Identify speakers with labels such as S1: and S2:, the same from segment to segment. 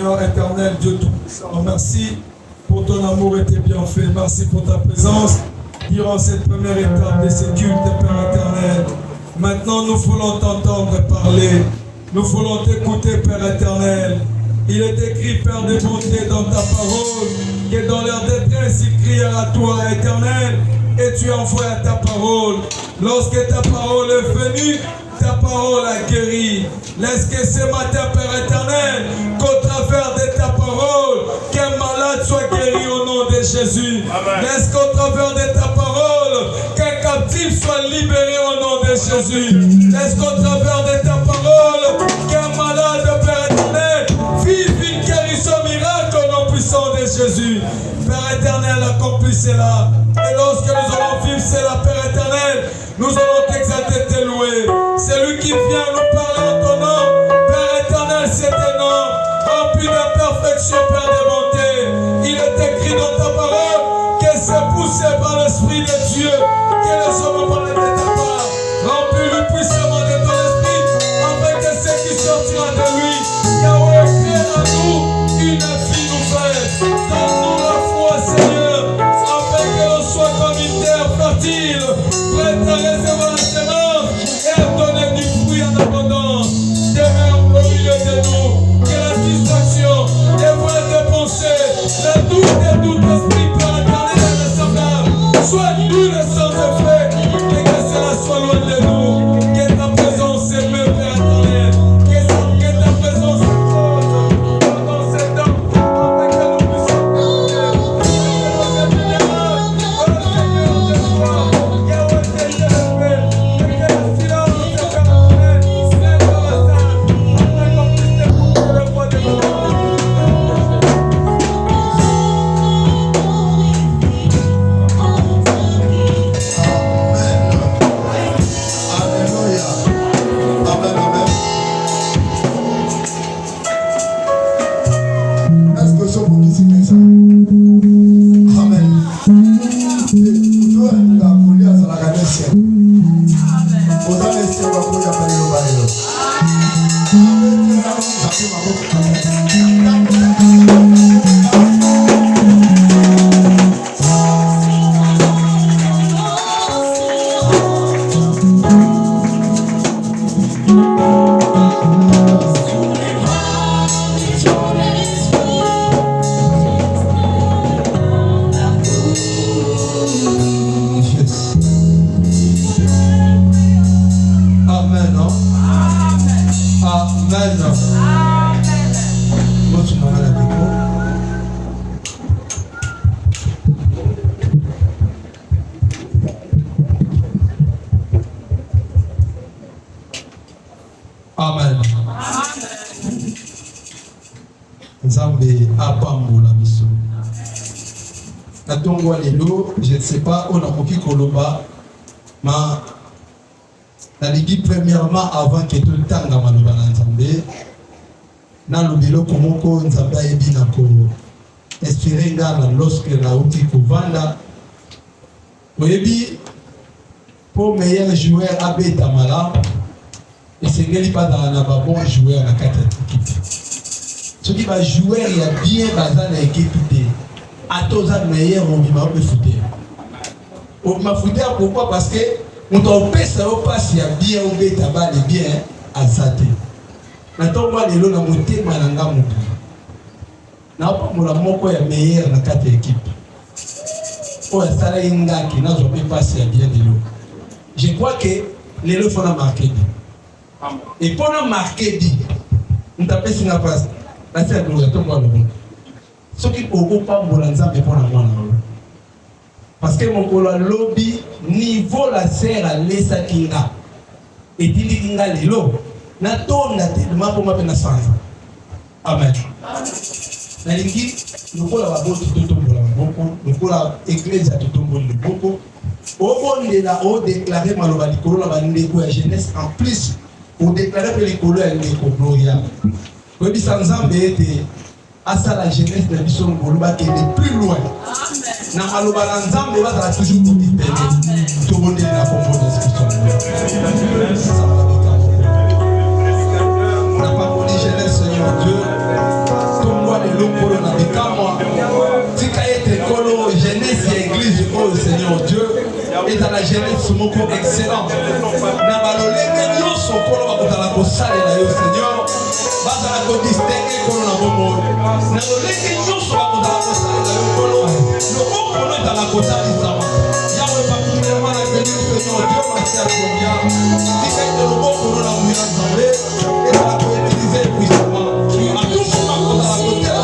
S1: Seigneur éternel, Dieu tout-puissant. Merci pour ton amour et tes bienfaits. Merci pour ta présence durant cette première étape de ces cultes, Père éternel. Maintenant, nous voulons t'entendre parler. Nous voulons t'écouter, Père éternel. Il est écrit, Père de bonté, dans ta parole, que dans leur détresse, ils crièrent à toi, éternel, et tu envoies ta parole. Lorsque ta parole est venue, ta parole a guéri. Laisse que ce matin, Père éternel, qu'au travers de ta parole, qu'un malade soit guéri au nom de Jésus. Amen. Laisse qu'au travers de ta parole, qu'un captif soit libéré au nom de Jésus. Laisse qu'au travers de ta parole, qu'un malade, Père éternel, vive une guérison miracle au nom puissant de Jésus. Père éternel, accomplis cela. Et lorsque nous allons vivre cela, Père éternel, nous allons t'exalter, te louer. C'est lui qui vient nous parler en ton nom. Père éternel, c'est un nom rempli de perfection, Père de bonté. Il est écrit dans ta parole que c'est poussé par l'Esprit de Dieu que les hommes parlent de ta part. Remplis-le puissamment de ton esprit, afin que ce qui sortira de lui, Yahweh, crée en nous une vie nouvelle. Donne-nous la foi, Seigneur, afin que l'on soit comme une terre fertile, prête à recevoir la semence et à donner du fruit en abondance. Demeure au milieu de nous, que la distraction, les voiles de pensée, la doute et tout esprit Père éternel et semblable, soit nous les sans effet, et que cela soit loin de nous. Que ta présence s'émeut, Père éternel, que ta présence se pose dans ces temps, afin que nous puissions témoigner.
S2: Je ne sais pas, on a beaucoup Koloba, mais la Ligue premièrement avant que tout le temps dans Maloba Nzambe, dans le bureau Komoko Nzamba ebi na ko espérer ngala lorsque la outi kovanda, oyebi pour meilleur joueur Abe Tamala, et c'est ngeli pas dans la bon joueur na quatre équipes. Ce qui va jouer il y a bien bazar na équipe de atoza meilleur on va me foutre. On m'a foutu pourquoi? Parce que on doit passer au pass il y a bien on bet tabac bien à zate. Maintenant moi les lots na monter malanga mon. Na pas mon moko ya meilleur na quatre équipes. Oh ça là inga qui n'a pas passé bien de l'eau. Je crois que les lots font la marquer. Et pour la marquer dit on tape sur la passe. Là c'est le retour moi le bon. Ce qui occupe pas mon ensemble pour la moi. Parce que mon lobby niveau la serre à l'essa kinga et dit kinga lelo na to na tellement pour ma peine sans. Amen. Na lingi nous pour la botte tout tombola beaucoup nous pour la église à tout tombola beaucoup au bon de la haut déclarer maloba likolo la bande ko ya jeunesse en plus pour déclarer que likolo ya ndeko gloria ko bi sans embêter à ça la jeunesse de Bisson Goluba qui est plus loin. Na maloba nzambe va toujours pour dire tout le monde est là pour mon description. On n'a pas connu jeunesse Seigneur Dieu. moi. Tika ete kolo jeunesse et église oh Seigneur Dieu et dans la jeunesse moko excellent. Na balolenge nyonso kolo bakotala kosalela yo Seigneur. Bazala ko distinguer kolo na bomo. Na balolenge nyonso bakotala kosalela yo kolo. Loko kolo dans la kotali sama. Yahweh particulièrement la béni Seigneur Dieu merci à toi. Tika ete loko kolo na mouya nzambe et dans la ko utiliser puissamment. A tout moment kotala kosalela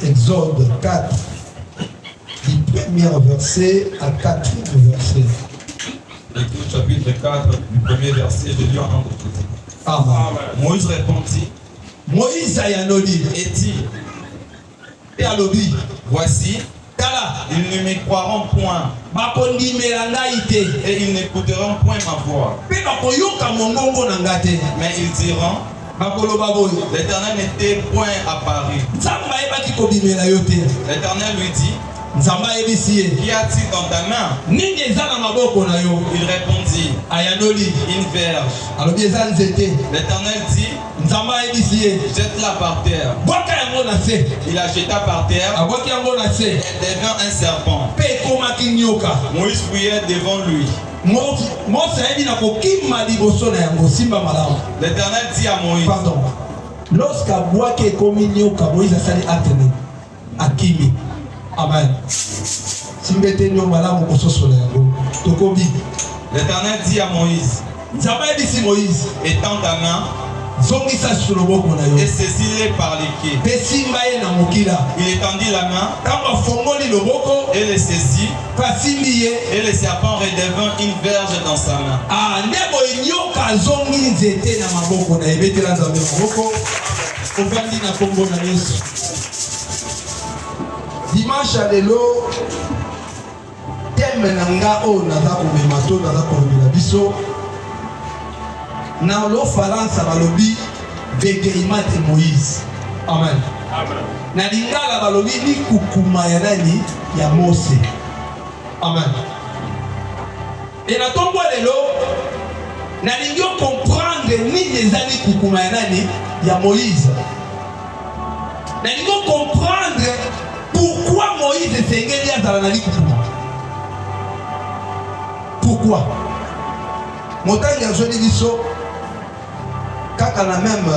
S2: Exode 4, du premier verset à 4e verset.
S1: Lecture chapitre 4, du premier verset, je lis en langue de tout.
S2: Amen.
S1: Moïse répondit.
S2: Moïse ayanoli
S1: et dit,
S2: et alobi,
S1: voici,
S2: tala,
S1: ils ne me croiront point.
S2: bakondi melanga ite,
S1: Et ils n'écouteront point ma voix.
S2: pe bakoyoka mongongo na ngate.
S1: Mais ils diront, l'Éternel n'était point apparu. L'Éternel lui dit, qu'y a-t-il dans ta main? Il répondit, une verge. L'Éternel dit, jette-la par terre. Il la jeta par terre et devint un serpent. Moïse fouillait devant lui. L'Éternel dit à Moïse,
S2: pardon, lorsqu'Abouake commis nyoka, Moïse a sali atene akimi. Amen. Simbete nyomala mokoso soleyango. Tokobi.
S1: L'Éternel dit à Moïse,
S2: Nzamba dit Moïse,
S1: étends ta main
S2: et
S1: saisis-les par les pieds. Il étendit la main et les saisit, et le serpent redevint une verge dans sa main.
S2: Dimanche à l'élo, thème nanga o naza komemato naza kolobela biso. Na lo faransa balobi bégaiement de Moïse. Amen. Na lingala balobi ni kukuma ya nani ya Mose. Amen. Et na tombo lelo na lingio comprendre ni ezali kukuma ya nani ya Moïse. Na lingio comprendre pourquoi Moïse esengeli azala na likukuma. Pourquoi? Motangi azoli biso kaka na même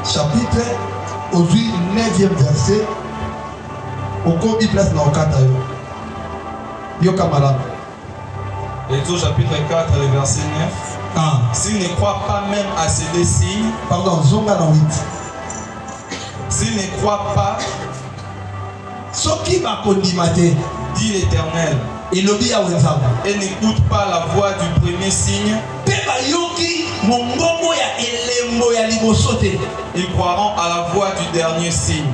S2: chapitre aujourd'hui 9e verset au combien place na okata yo yoka malamu.
S1: Exode chapitre 4 le verset 9.
S2: Ah,
S1: s'il ne croit pas même à ces deux signes,
S2: pardon, zonga na 8.
S1: S'il ne croit pas,
S2: soki bakondima te,
S1: dit l'Éternel,
S2: et
S1: n'écoute pas la voix du premier signe, ils croiront à la voix du dernier signe.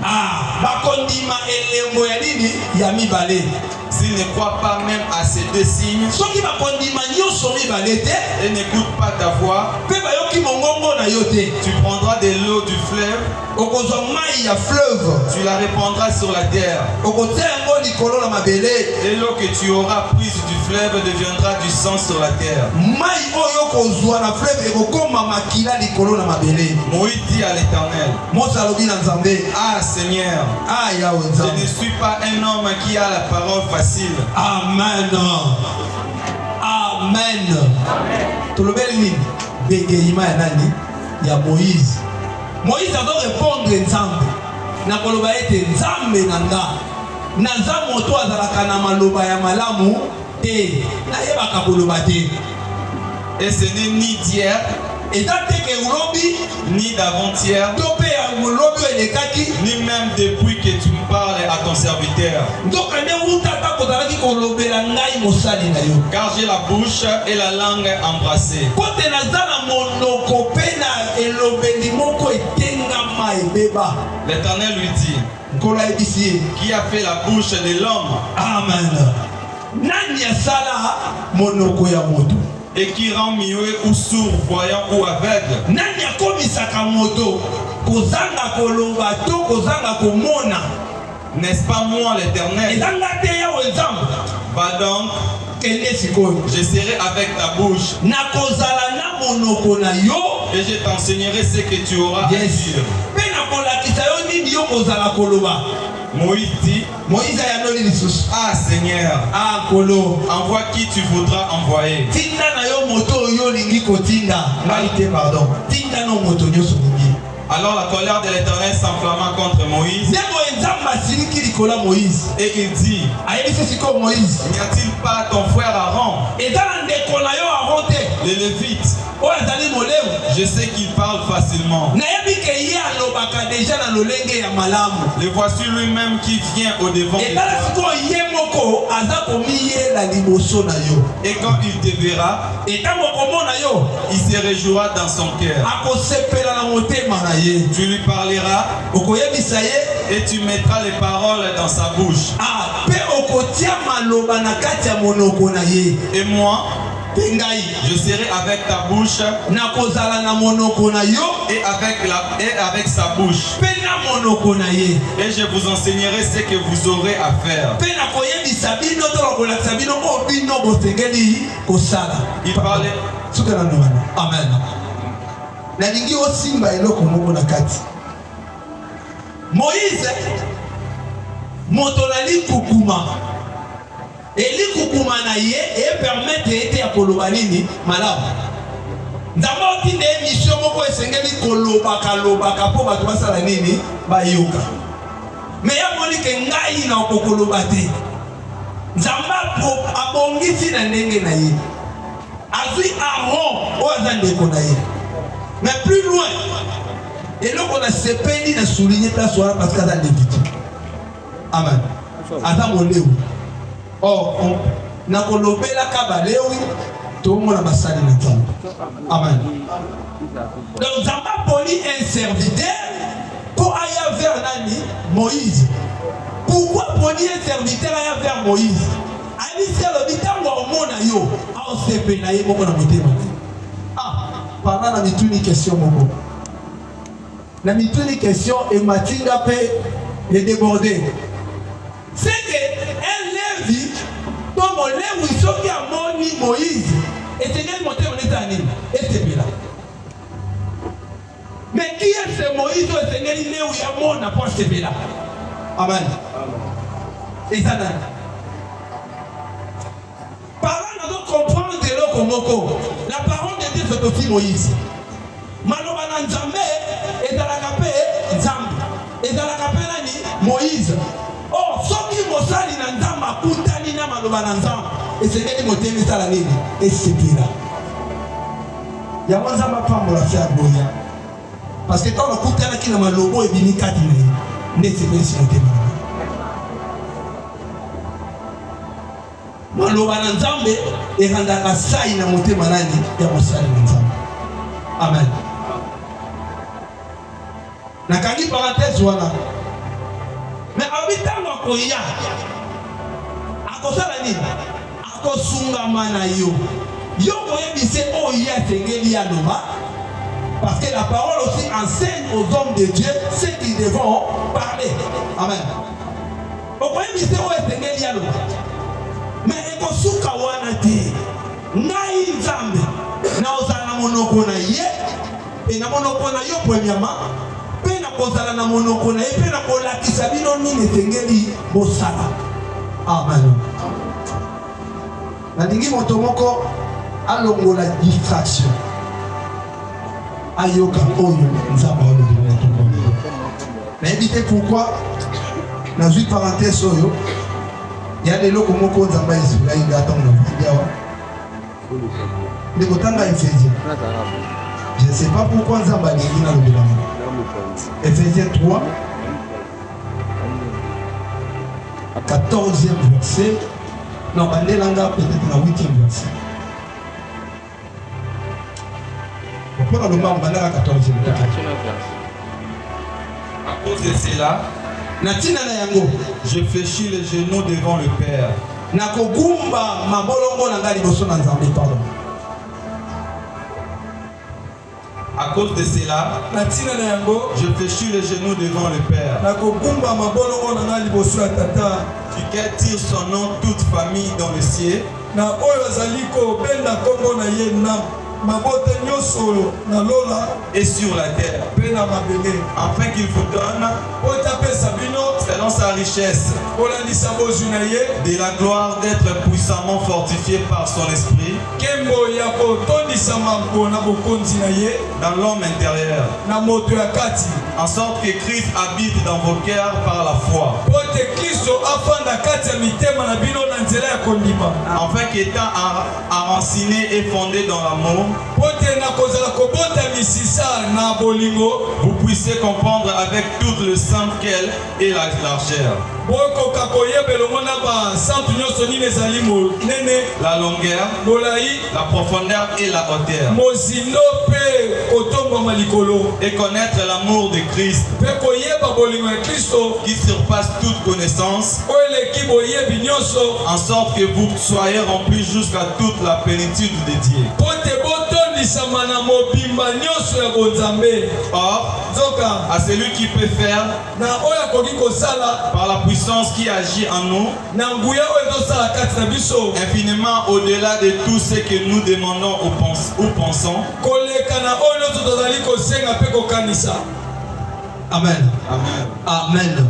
S1: S'ils ne croient pas même à ces deux signes, et n'écoute pas ta voix, tu prendras de l'eau du fleuve, tu la répandras sur la terre, et l'eau que tu auras prise du fleuve deviendra du sang sur la terre. Moïse dit à l'Éternel, ah Seigneur, je ne suis pas un homme qui a la parole facile.
S2: Amen. Amen. Tolobeli bégaiement ya nani ya Moïse. Moïse a répondre Nzambe. Na koloba ete Nzambe nanga. Naza moto azalaka na maloba ya malamu te. Na yebaka koloba te.
S1: Et ce n'est ni d'hier, ni d'avant-hier, ni même depuis que tu me parles à ton serviteur. Car j'ai la bouche et la langue embrassées. L'Éternel lui dit, qui a fait la bouche de l'homme?
S2: Amen.
S1: Et qui rend muet ou sourd, voyant ou aveugle. N'est-ce pas moi l'Éternel? Va donc, je serai avec ta bouche. Et je t'enseignerai ce que tu auras à dire. Moïse dit, ah Seigneur, envoie qui tu voudras envoyer. Alors la colère de l'Éternel s'enflamma contre Moïse. Et il dit, n'y a-t-il pas ton frère Aaron, le Lévite? Je sais qu'il parle facilement. Le voici lui-même qui vient au devant de toi. Et quand il te verra, il se réjouira dans son cœur. Tu lui parleras et tu mettras les paroles dans sa bouche. Et moi, je serai avec ta bouche et avec sa bouche. Et je vous enseignerai ce que vous aurez à faire. Il parlait.
S2: Amen. Moïse motonali kukuma eli kukuma na ye et permettre ete akoloba nini malamu nzambe otinde émission moko esengeli kolobaka po bato basala nini bayoka me ya moni ke ngai na okokoloba te nzambe abongisi na ndenge na ye azwi Aaron oyo aza ndeko na ye mais plus loin et là on a sepeli na souligner place soir parce qu'à dans Lévitique. Amen. Adam oleu. Oh, na kolobela kabalewi to mona basali na Nzambe. Amen. Donc Nzambe poli un serviteur pour aller vers nani Moïse. Pourquoi poli un serviteur aller vers Moïse? Ali serviteur wa mona yo, a sepeli na yebo na motema. Ah, pendant la mituni question moko. La mituni question et Matinga peut les déborder. C'est que elle Lévi, comme on lève, il faut qu'il y a Moïse. Et c'est qu'elle monte en état anime. Et c'est là. Mais qui est ce Moïse ou est-ce qu'elle est où il y a mon apport c'est là? Amen. Et ça n'a. Parlant, nous devons comprendre de l'eau. La parole de Dieu c'est aussi Moïse. Malobana Nzambe et dans la capelle Nzambe et dans la capelle nani Moïse. Oh, soki mosali na Nzamba kutani na malobana Nzambe et c'est que motemi sala nini et c'est pira. Ya Nzamba pambola fia boya. Parce que quand on kutana kina malobo et bini katine ne c'est pas si motemi. Malobana Nzambe et randaka sai na motema nani ya mosali na Nzambe. Amen. Nakangi parenthèse wana. Mais abitanga koya. Akosala nini? Akosunga mana yo. Yo koyebise oya tengeli ya noma. Parce que la parole aussi enseigne aux hommes de Dieu ce qu'ils devront parler. Amen. Okoyebise oya tengeli ya noma. Mais ekosuka wana te. Ngai Nzambe na ozala monoko na ye et na monoko na yo premièrement pe na kozala na monoko na ye pe na kolakisa bino nini etengeli bosala. Amen. Na ndingi moto moko alongola distraction ayoka oyo nzamba olobeli na tongo. Nayebi te pourquoi nazwi parenthèse oyo ya lelo komoko nzamba esuka inga ntango na vandi awa ndeko tanga Ephésiens. Je ne sais pas pourquoi nzamba alingi na lobela mo. Ephésiens 3 14e verset. Non, bandelanga peut-être na 8e verset. Pourquoi le monde bandelanga 14e verset?
S1: À cause de cela,
S2: Natina na yango,
S1: je fléchis les genoux devant le Père.
S2: Nakogumba mabolongo na ngali boso na Nzambe, pardon.
S1: À cause de cela, je fléchis les genoux devant le Père, duquel tire son nom toute famille dans le ciel, et sur la terre, afin qu'il vous donne, selon sa richesse, de la gloire d'être puissamment fortifié par son esprit dans l'homme intérieur, en sorte que Christ habite dans vos cœurs par la foi, afin qu'étant enraciné et fondé dans l'amour, vous puissiez comprendre avec toute le sang qu'elle est la largeur, la longueur, la profondeur et la hauteur, et connaître l'amour de Christ qui surpasse toute connaissance, en sorte que vous soyez remplis jusqu'à toute la plénitude de Dieu. Or, à celui qui peut faire par la puissance qui agit en nous infiniment au-delà de tout ce que nous demandons ou pensons.
S2: Amen.
S1: Amen.
S2: Amen.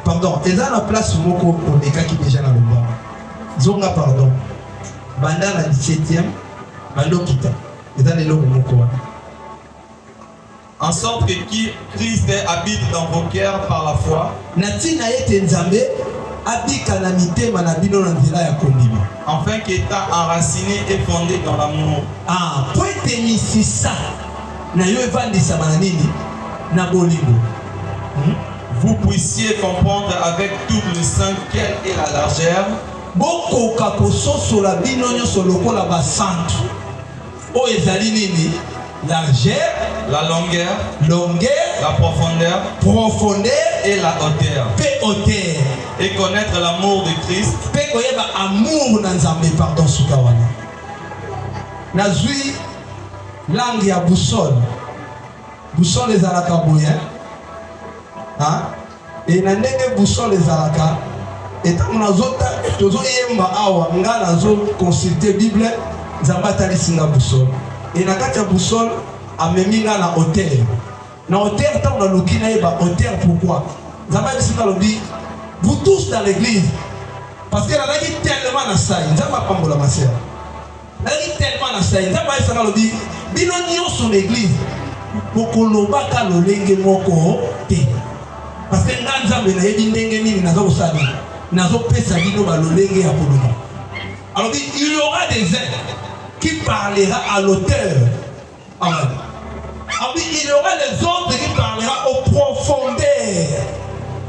S2: Pardon. Et dans la place où on est qui déjà dans le bas. Zonga pardon. Banda la 17e. Bando kita. Et dans les lots
S1: en sorte que Christ habite dans vos cœurs par la foi.
S2: Natina ete nzambe abika na mitema na bino na nzela ya kondima.
S1: Afin qu'étant enraciné et fondé dans l'amour.
S2: Ah, po ete misisa na yo evandisa na nini na bolingo.
S1: Vous puissiez comprendre avec tout le sang quelle est la largeur.
S2: Boko kakososo la bino nyonso lokola ba centre. O ezali nini? Largeur,
S1: la longueur,
S2: la profondeur
S1: et la hauteur. Et connaître l'amour de Christ.
S2: Amour nanzambe pardon sukawana. Nazui langue ya boussole. Boussole ezalaka boye. Hein? Et na ndenge boussole ezalaka. Et tant nazota tozo yemba awa nga nazo consulter Bible nzamba tali singa boussole. Et na kati ya boussole amemi nga na hauteur. Na hauteur tant na lukina eba hauteur pourquoi? Nzamba bisika lobi vous tous dans l'église parce que la naki tellement na sai nzamba pambola ma sœur. Naki tellement na sai nzamba bisika lobi bino nyonso l'église bokoloba ka lolenge moko te. Parce que nga nzambe na yebi ndenge nini nazo kosala nazo pesa bino ba lolenge ya koloba. Alors il y aura des uns qui parlera à l'auteur. Amen. Il y aura les autres qui parlera aux profondeurs.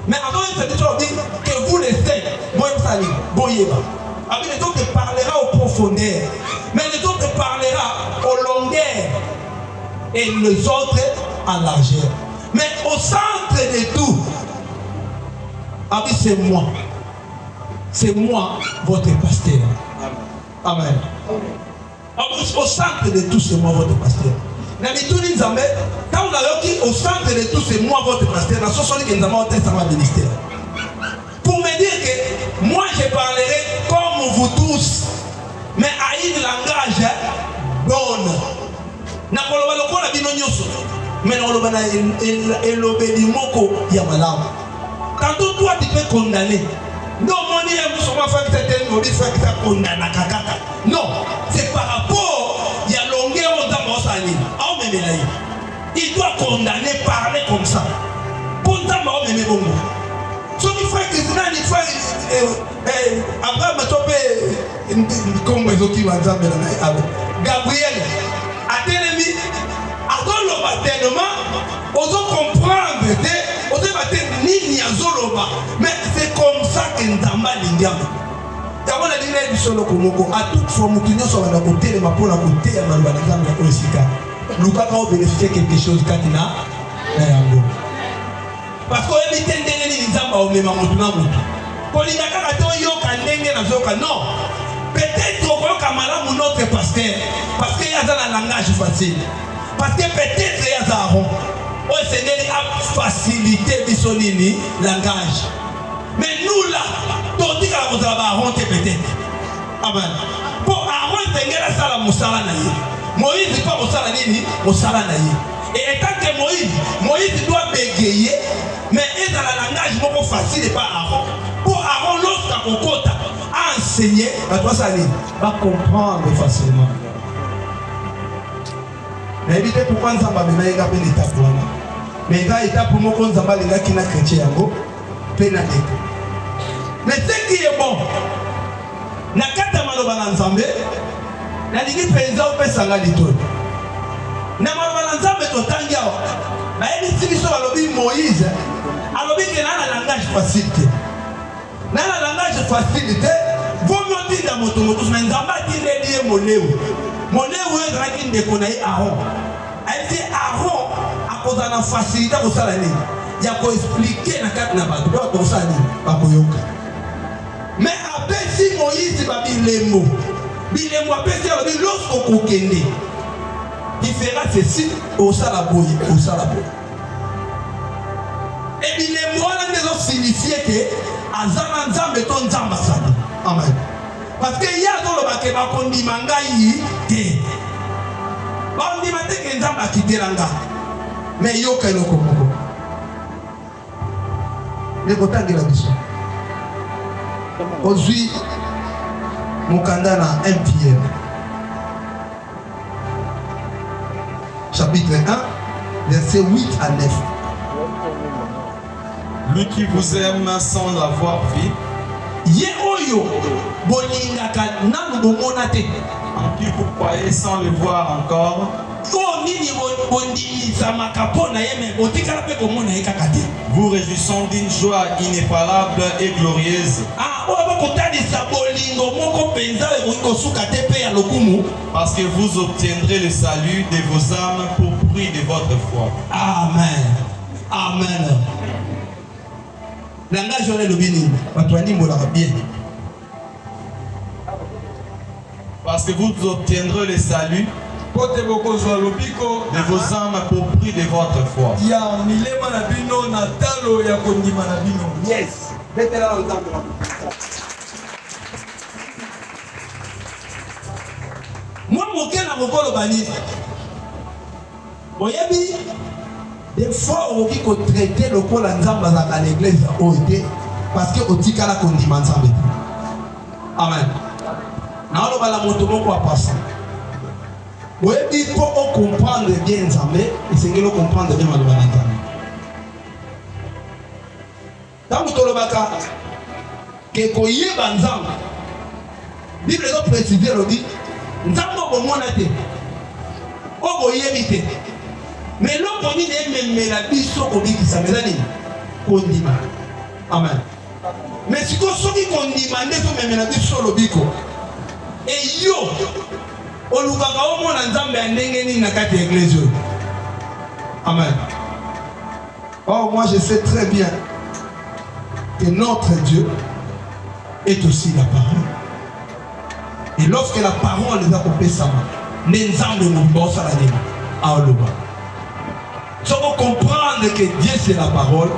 S2: Mais avant de dire que vous les êtes, les autres parlera aux profondeurs. Mais les autres parlera aux longueurs. Et les autres à largeur. Mais au centre de tout, c'est moi. C'est moi, votre pasteur. Amen. Au centre de tout, c'est moi votre pasteur. Quand on a dit au centre de tout, c'est moi votre pasteur. Pour me dire que moi je parlerai comme vous tous, mais à un langage bon. Quand toi tu peux condamner. Non, c'est par rapport à la longueur de la
S3: il doit condamner, parler comme ça. Pour ça, je vais bon. Ce qui fait que c'est un frère, Abraham a topé comme les autres qui vont Gabriel, à l'ennemi, à le tellement, on doit comprendre, on doit ni Zoloba, mais c'est comme ça que Nzamba l'Indiam. D'abord, la ligne du solo Komoko, à toute forme, nous sommes à la côté de ma pour la côté à Malbanazam et Osika. Nous avons bénéficié quelque chose quand il a parce qu'on est bien des Nzamba au même moment. Pour les gars, non. Peut-être qu'on a notre pasteur, parce qu'il y a un langage facile. Parce que peut-être il y a un rond. Oh Seigneur a facilité bisonini langage. Mais nous là, on dit que vous avez un rond peut-être. Amen. Pour Aaron, Seigneur a ça la moussala naïe. Moïse n'est pas moussala nini, moussala naïe. Et étant que Moïse doit bégayer, mais il est dans le langage beaucoup facile et pas Aaron. Pour Aaron, lorsqu'on compte à enseigner, va comprendre facilement. Mais évitez pourquoi nous avons une étape. Mais il y a une étape pour nous qu'on a les gars qui sont chrétiens. Mais ce qui est bon, na kata maloba nzambe, na ligi président au pesanga litoi. Na maloba nzambe totangia, na ebi sibiso alobi Moïse, alobi que na langage facilité. Na langage facilité, vaut mieux dire dans moto, mais nzamba dit les moléo. Moléo est raki ndekonaï Aaron. Elle dit Aaron à cause de la facilité pour ça l'année. Il y a pour expliquer na carte na bateau pour ça l'année, pas pour yoka. Mais après si Moïse va dire les mots, après si lorsqu'on kokende, il fera ceci au salaboy, au salaboy. Et puis les mots là ne signifient que azama nzambe ton nzamba ça. Amen. Parce que il y a dans le baquet qu'on dit mangaï té. On dit maintenant que nzamba quitter l'anga. Mais yo kay loko moko. Les côtés de la mission. Aujourd'hui, mon candidat à 1 Pierre, chapitre 1, verset 8 à 9.
S1: Lui qui vous aime sans l'avoir vu, en qui vous croyez sans le voir encore, vous réjouissons d'une joie ineffable et glorieuse. Parce que vous obtiendrez le salut de vos âmes pour prix de votre foi.
S3: Amen. Amen. Langage on est le béni. Bien.
S1: Parce que vous obtiendrez le salut de vos âmes pour prix de votre foi.
S3: Yes. Moi, mon cœur n'a pas le bani. Des fois, on dit qu'on traite le col en zamba à l'église parce que on dit qu'à la condiment ensemble. Amen. Now, on va la moto pour passer. Oui, il faut comprendre bien Nzambe et c'est que l'on comprendre bien Malou Nzambe. Quand vous avez que vous avez Nzambe, la Bible doit préciser, elle dit Nzambe au monde a été. Au été. Mais l'homme dit même la biso au dit qui s'amène condiment. Amen. Mais si vous avez condiment, même la biso au biko. Et yo Amen. Oh, moi je sais très bien que notre Dieu est aussi la parole. Et lorsque la parole est accompagnée, les ensembles nous bossent à la ligne. Si on comprendre que Dieu c'est la parole,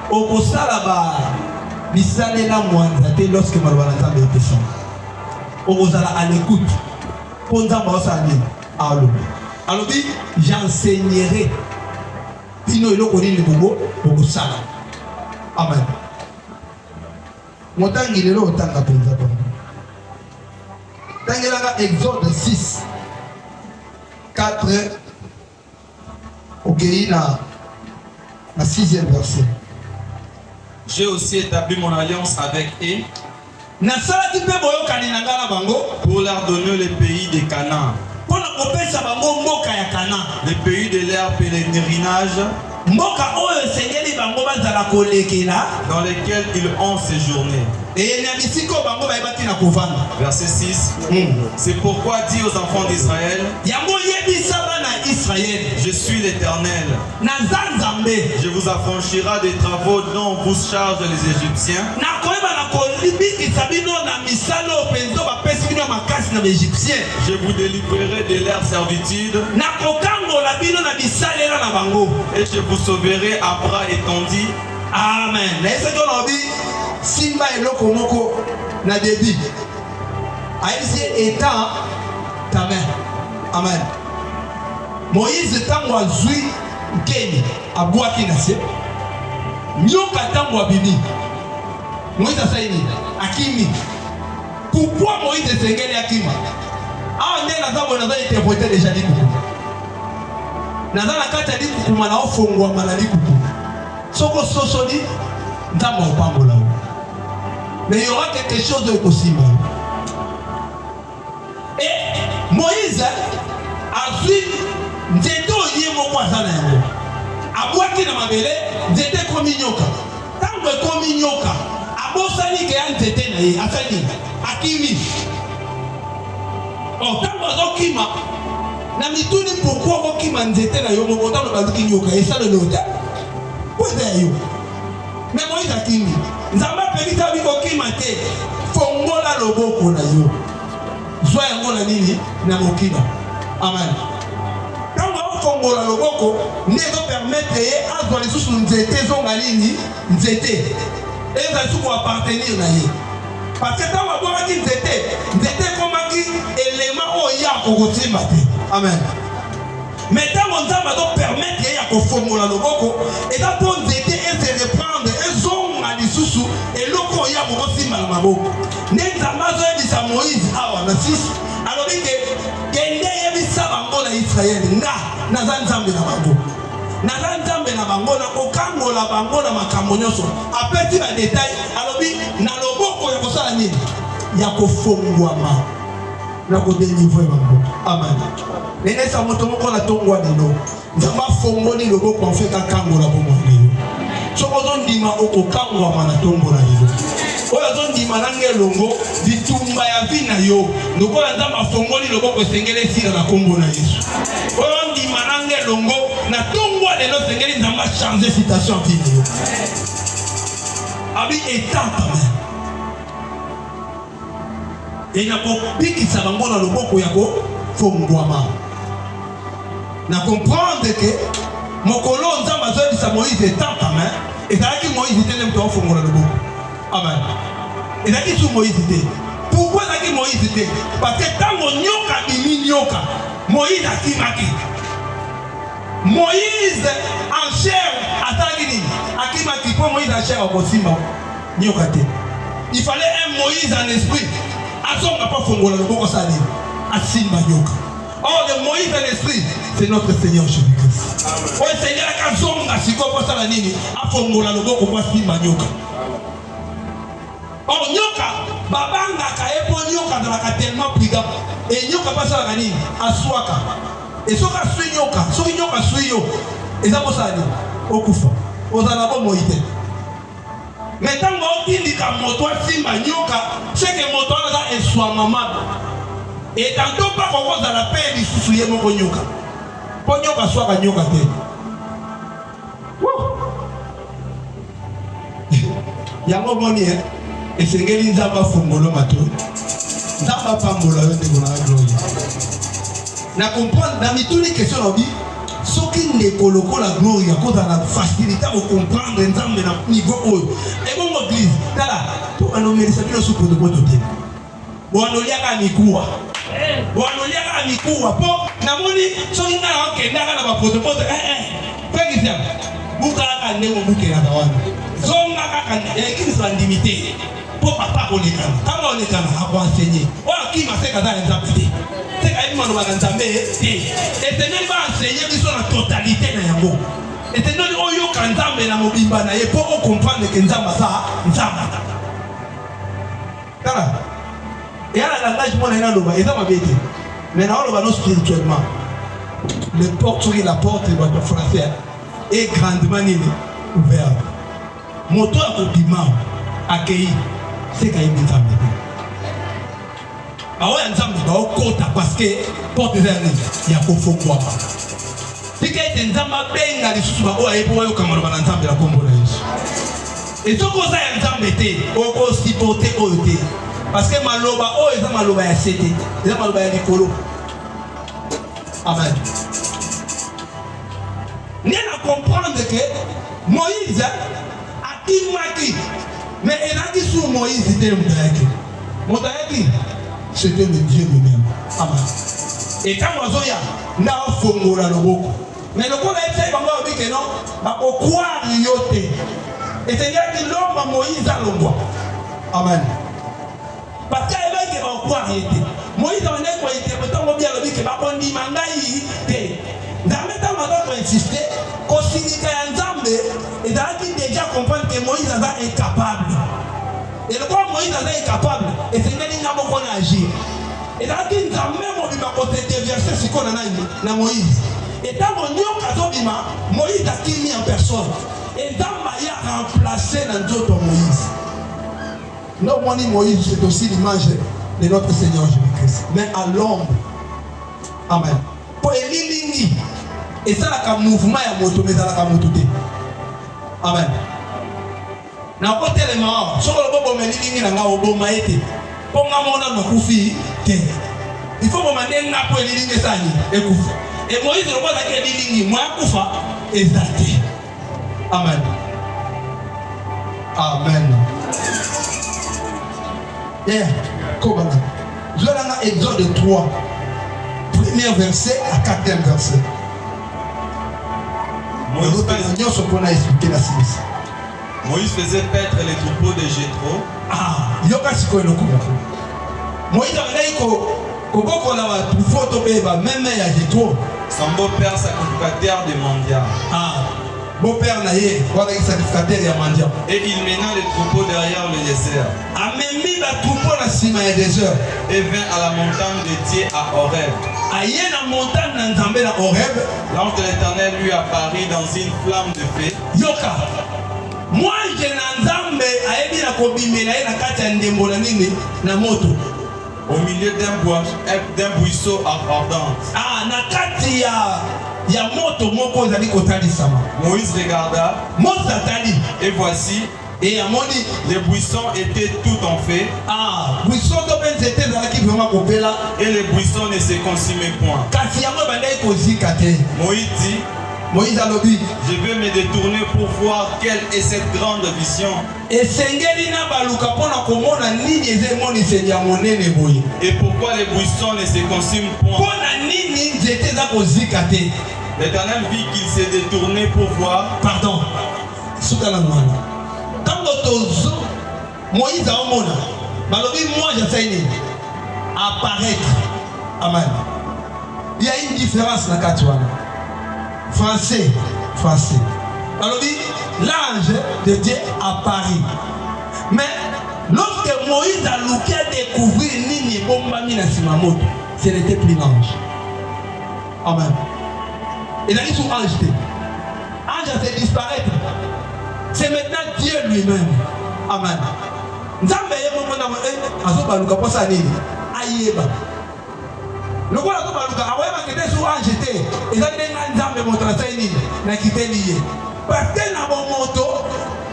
S3: on peut ça là-bas, l'Israël là moins lorsque Malwanazam est descendu. On vous à l'écoute. Alors, j'enseignerai. Amen. Exode 6, 4
S2: okei na 6e verset.
S1: J'ai aussi établi mon alliance avec eux pour leur donner le pays des Canaan, le pays de leur pèlerinage, dans lesquels ils ont séjourné. Verset 6. C'est pourquoi dit aux enfants d'Israël, je suis l'Éternel. Je vous affranchirai des travaux dont vous chargent les Égyptiens. Je vous délivrerai de leur servitude. Et je vous sauverai à bras étendus.
S3: Amen. Simba eloko moko na débit. Aïsi étant ta main. Amen. Moïse tango azui nkeni abwaki na se. Nyoka tango abimi. Moïse asaini akimi. Pourquoi Moïse esengeli akima? Ah ndé na zabo na za interpréter déjà dit kuku. Na za na kata dit kuku mana ofongwa mana dit kuku. Soko sosoli ndamba opambola. Mais il y aura quelque chose de possible. Et Moïse a vu Nzeto yemo kwa sana yango. Abwaki na mabele Nzete komi nyoka. Tango komi nyoka, abosani ke Nzete na ye afani akimi. Oh tango azokima na mituni pourquoi okima Nzete na yo moko tango baziki nyoka et ça le lota. Quoi yo? Mais Moïse akimi. Nzamba pelita biko kimate fongola loboko na yo. Zwa yango na nini na mokina. Amen. Kama fongola loboko nego permettre ye azwa lisusu nzete zonga nini nzete. Eza suko appartenir na ye. Parce que tawa bwa ki nzete komaki élément oya kokotimba te. Amen. Mais tango nzamba do permettre ye ya kofongola loboko eza po nzete eze reprendre ezonga lisusu eloko ya kokosimba na maboko. Nzamba zo yebisa Moïse awa na 6 alobi ke kende yebisa bango na Israël nga naza nzambe na bango. Naza nzambe na bango na kokangola bango na makambo nyonso. Apeti ba détail alobi na loboko ya kosala nini? Ya kofongwama. Na kodélivrer bango. Amen. Nene sa moto moko na tongwa lelo. Nzamba fongoli loboko en fait kangola bomo lelo. Soko ndima okokangwa na tongwa lelo. Oyo ndima nange longo bitumba ya vina yo. Lokola nzamba fongoli loboko sengele sira na kombo na Yesu. Oyo ndima nange longo na tongwa lelo sengeli nzamba changer citation vina. Abi etapa. Et na biki sa bango na loboko yako fongwama. Na comprendre que mokolo nzamba zo bisa Moïse etapa main et ça qui Moïse était même to fongola loboko. Amen. Et ça qui sous Moïse était. Pourquoi ça qui Moïse était? Parce que tant nyoka bimi nyoka Moïse akimaki. Moïse en chair atagini akimaki pour Moïse en chair au simba nyoka te. Il fallait un Moïse en esprit. Azonga pas fongola loboko sali asimba nyoka. Oh, le Moïse de l'esprit, c'est notre Seigneur Jésus-Christ. Oh, Seigneur, la zonga, si quoi pas ça la nini, a fongola logo pour pas si manioka. Oh, nyoka, babanga kaepo nyoka dans la tellement pliga. Et nyoka pas ça la nini, a swaka. Et so ka sui nyoka, so nyoka sui yo. Et ça pour ça ni, okufa. Ozalabo Moïse. Mais tant que tu dis que moto si manioka, c'est que moto là est soit maman. Et tantôt pas qu'on va la paix du soucier mon nyoka. Nyoka soit ka nyoka te. Yango moni et sengeli nzamba fongolo mato. Nzamba pambola yo ndeko na gloire. Na comprendre dans mituni question obi soki ndeko lokola gloire ko dans la facilité à comprendre nzambe na niveau oyo. Et bon église tala to anomelisa bino suko de botote. Bo anoliaka mikuwa. Wanoliaka mikuwa po namoni soki ngala okendaka na bapotopoto pekisa bukaka ndenge bukela kawana zonga kaka ekisa ndimité po papa olekana kama olekana ako enseigner oyo kima seka za nzambe te seka maloba na Nzambe te. Éternel va enseigner biso la totalité na yango. Éternel oyo ka Nzambe na mobimba na ye pour comprendre que Nzamba ça Nzamba. Kala. Et à la langage mon na loba et ça m'a bêté. Mais na loba non spirituellement. Le porte sur la porte de votre français est grandement ouverte. Moto a copiment accueilli c'est quand il Nzambe. Ah ouais, Nzambe va au côté parce que porte des années il y a qu'au fond quoi. Si quelqu'un Nzambe benga les sous ba oye pour yo kamalo ba Nzambe la kombo na Yesu. Et tout ça Nzambe té oko sipoté oyoté parce que maloba o eza maloba ya sete eza maloba ya likolo. Amen. Nous comprendre que Moïse a dit mais il a dit sur Moïse c'était le Moutaïki. C'était le Dieu lui-même. Amen. Et quand on a dit n'a fongola le boko. Mais le coup là c'est pas dit que non, bah au croire yoté. Et c'est dire que l'homme Moïse a le bois. Amen. Parce qu'il va dire au croire yoté. Moïse en est quoi était pourtant bien le dit que bah on dit mangaï té. Nzambe tamato insister qu'au significa Nzambe et d'ailleurs déjà comprendre que Moïse est incapable. Et le quoi Moïse est incapable et c'est qu'il n'a pas qu'on agir. Et d'ailleurs Nzambe mobima côté déverser ce qu'on a na Moïse. Et dans mon occasion bima Moïse a qui mis en personne. Et Nzambe a remplacé dans d'autres Moïse. Non Moïse c'est aussi l'image de notre Seigneur Jésus-Christ. Mais à l'ombre. Amen. Pour elilingi et ça la mouvement ya moto mais ça la moto té. Amen. Na côté les morts sur le bobo elilingi na nga oboma été pour nga mona na kufi té. Il faut que mané na pour elilingi ça ni ekufa. Et Moïse le voit que elilingi moi kufa exacté. Amen. Amen. Yeah, comment je l'ai Exode 3. Premier verset à 4e verset.
S4: Moïse faisait paître les troupeaux de Jéthro.
S3: Moïse
S4: son beau-père sacrificateur de Mandia.
S3: Beau-père naïe, sacrificateur de Mandia.
S4: Et il mena les troupeaux derrière le désert. Et vint à la montagne de Dieu à Horeb. L'ange de l'Éternel lui apparut dans une flamme de feu.
S3: Yoka. Moi je n'enzambe ayebi na kobimela ye na kati ya ndembo na nini na moto.
S4: Au milieu d'un buisson ardent.
S3: Na kati ya moto moko ezali kotalisama.
S4: Moïse regarda.
S3: Moïse atali.
S4: Et voici.
S3: Et amoni
S4: les buissons étaient tout en feu.
S3: Buisson to ben c'était dans qui vraiment kopela.
S4: Et les buissons ne se consumaient point.
S3: Kasi yango bandai kozika te.
S4: Moïse dit.
S3: Moïse a lobby.
S4: Je vais me détourner pour voir quelle est cette grande vision.
S3: Et sengeli na baluka pona komona nini ezemoni senya monene boye.
S4: Et pourquoi les buissons ne se consument point?
S3: Pona nini nzete za kozika te.
S4: L'Éternel vit qu'il s'est détourné pour voir.
S3: Pardon. Sukala mwana. Quand tozo Moïse a omona. Balobi moi j'essaie nini? Apparaître. Amen. Il y a une différence na kati wana. Français. Alors dit, l'ange de Dieu apparaît. Mais lorsque Moïse a loué à découvrir Nini Bombami na Simamoto, ce n'était plus l'ange. Amen. Il a dit sur ange. Ange a fait disparaître. C'est maintenant Dieu lui-même. Amen. Nzambe yemo mona azoba luka posa nini? Ayeba. Le roi a dit que tu sur ange té et ça n'est pas mon travail na quitté lié parce que na bon moto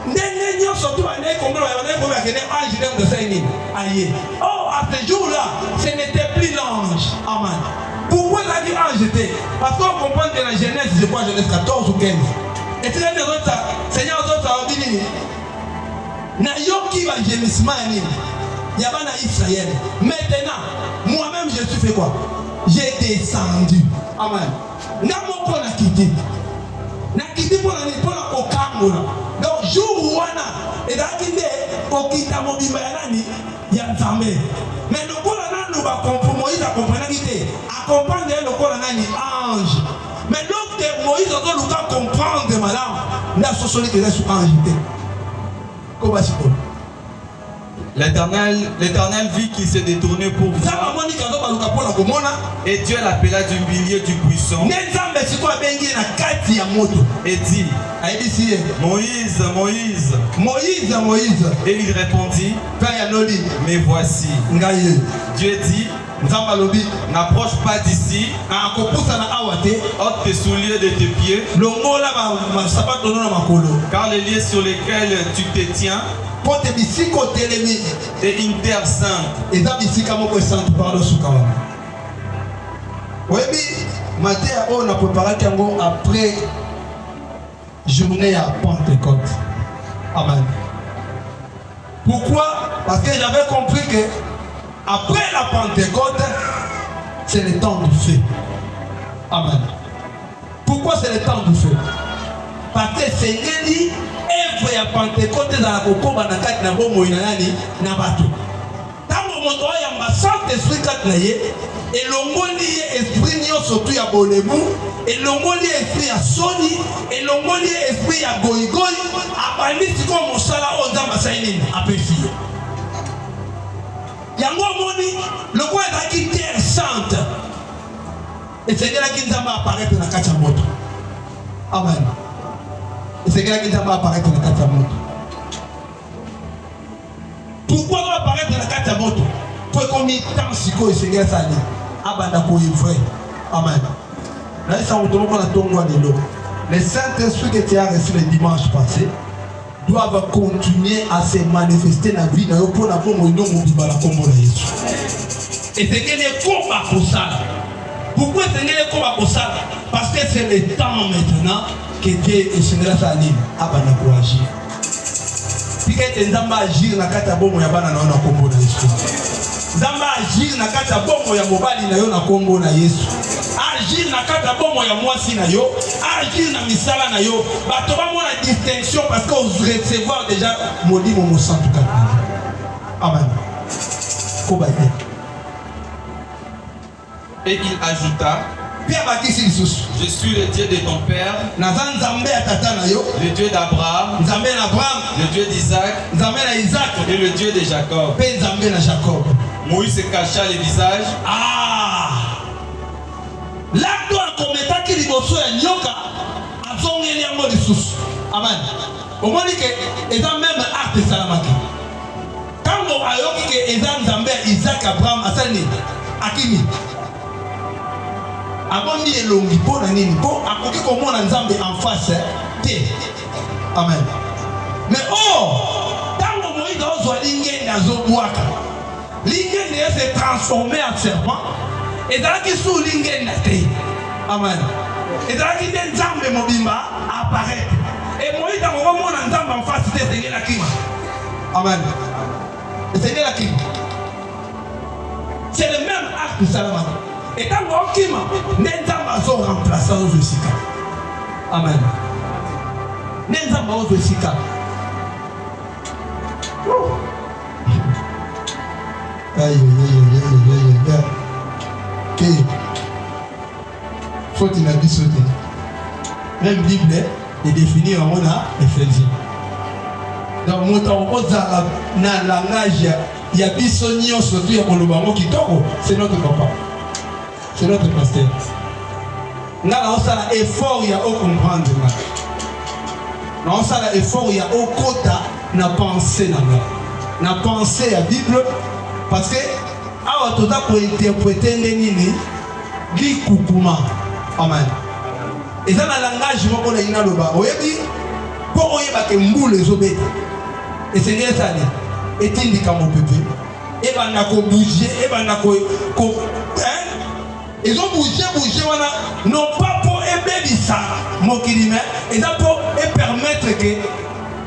S3: n'est surtout à n'est comme ange de saini aïe. Oh à ce jour-là ce n'était plus l'ange. Amen. Pourquoi il a dit ange té? Parce qu'on comprend que la Genèse, je crois Genèse 14 ou 15 et c'est là que Seigneur d'autres a dit na yoki va gémissement il y a pas na Israël. Maintenant moi-même je suis fait quoi? J'ai descendu. Amen. Namoko na kiti. Na kiti pour la kokamona. Donc jour wana et dakinde okita mobimba ya nani ya Nzambe. Mais le kola nano nous va comprendre Moïse a compris l'idée à comprendre le corps d'un ange mais l'autre Moïse a nous comprendre madame la société que est ange comment c'est
S4: L'Éternel vit qu'il s'est détourné pour vous.
S3: Et
S4: Dieu l'appela du milieu du buisson. Et dit, Moïse, Moïse. Et il répondit, mais voici. Dieu dit, n'approche pas d'ici, ôte tes souliers de tes pieds, car les lieux sur lesquels tu te tiens et une terre sainte.
S2: Oui, Matthieu, on a préparé après journée à Pentecôte. Amen. Pourquoi? Parce que j'avais compris que après la Pentecôte, c'est le temps du feu. Amen. Pourquoi c'est le temps du feu? Parce que c'est dit œuvre ya Pentecôte dans la kokoba na kati na bomo inani na bato. Tango moto ya ma Saint-Esprit kati na ye elongoli esprit nyonso tu ya bolemu, elongoli esprit ya soni, elongoli esprit ya goigoi, abandi siko mosala oza masaini apesi. Yango moni le quoi est qui terre sainte. Et c'est là qui nzamba apparaître na kati ya moto. Amen. Et c'est là qui va apparaître dans la carte à moto. Pourquoi va apparaître dans la carte à moto? Pour combien de temps si quoi c'est là ça dit? Abanda pour vrai. Amen. Là ça on tombe dans la tombe de l'eau. Les Saint-Esprit que tu as reçu le dimanche passé doivent continuer à se manifester dans la vie de l'eau pour la pomme au nom de la combo de Jésus. Et c'est que les combats pour ça. Pourquoi c'est que les combats pour ça? Parce que c'est le temps maintenant que Dieu est sur la saline abana pour agir. Si quelqu'un d'amba agir na kata bomo ya bana na kombo na Yesu. D'amba agir na kata bomo ya mobali na yo na kombo na Yesu. Agir na kata bomo ya mwasi na yo, agir na misala na yo. Bato ba mona distinction parce que vous recevoir déjà modi mo sang tout cas. Amen. Kobaye.
S4: Et il ajouta,
S2: je
S4: suis le Dieu de ton père,
S2: le
S4: Dieu d'Abraham, le Dieu d'Isaac et le Dieu de Jacob. Moïse se cacha le visage.
S2: Amen. Au moins que ils ont même acte salamaki. Quand on a eu que ils ont Zambé, Isaac, Abraham, Asani, Akimi. Avant de l'ongi pour la nini, pour accomplir comme on a Zambé en face, amen. Mais tant que Moïse a besoin d'ingénier dans Zobuaka, l'ingénieur s'est transformé en serpent, et dans qui sous l'ingénieur, amen. Et dans qui des Zambé Mobimba apparaît. Et Moïse a moment on a Zambé en face, c'était la Kim. Amen. C'était la Kim. C'est le même acte de Salomon. Et quand on Kim, Nenzamba sont remplaçants aux Jessica. Amen. Nenzamba aux Jessica. Aïe, aïe, aïe, aïe, aïe, aïe. Ok. Faut qu'il ait sauté. Même Bible est définie en on a Éphésiens. Donc, mon temps, on a un langage, il y a bisogno, surtout il y a un qui tombe, c'est notre papa. C'est notre pasteur. Nous avons un effort, il y a au comprendre. Nous avons un effort, il y a au quota, na pensée. Na pensée à la Bible, parce que, à tout pour interpréter les Likukuma. Amen. Et ça, dans le langage, je vais vous dire, vous voyez, pour vous dire que vous les obéissez. Et c'est bien ça. Et tu dis comme bébé. Et ben, on a bougé, et ben, on a ils ont bougé, non pas pour aider ça, mon qui et ça pour permettre que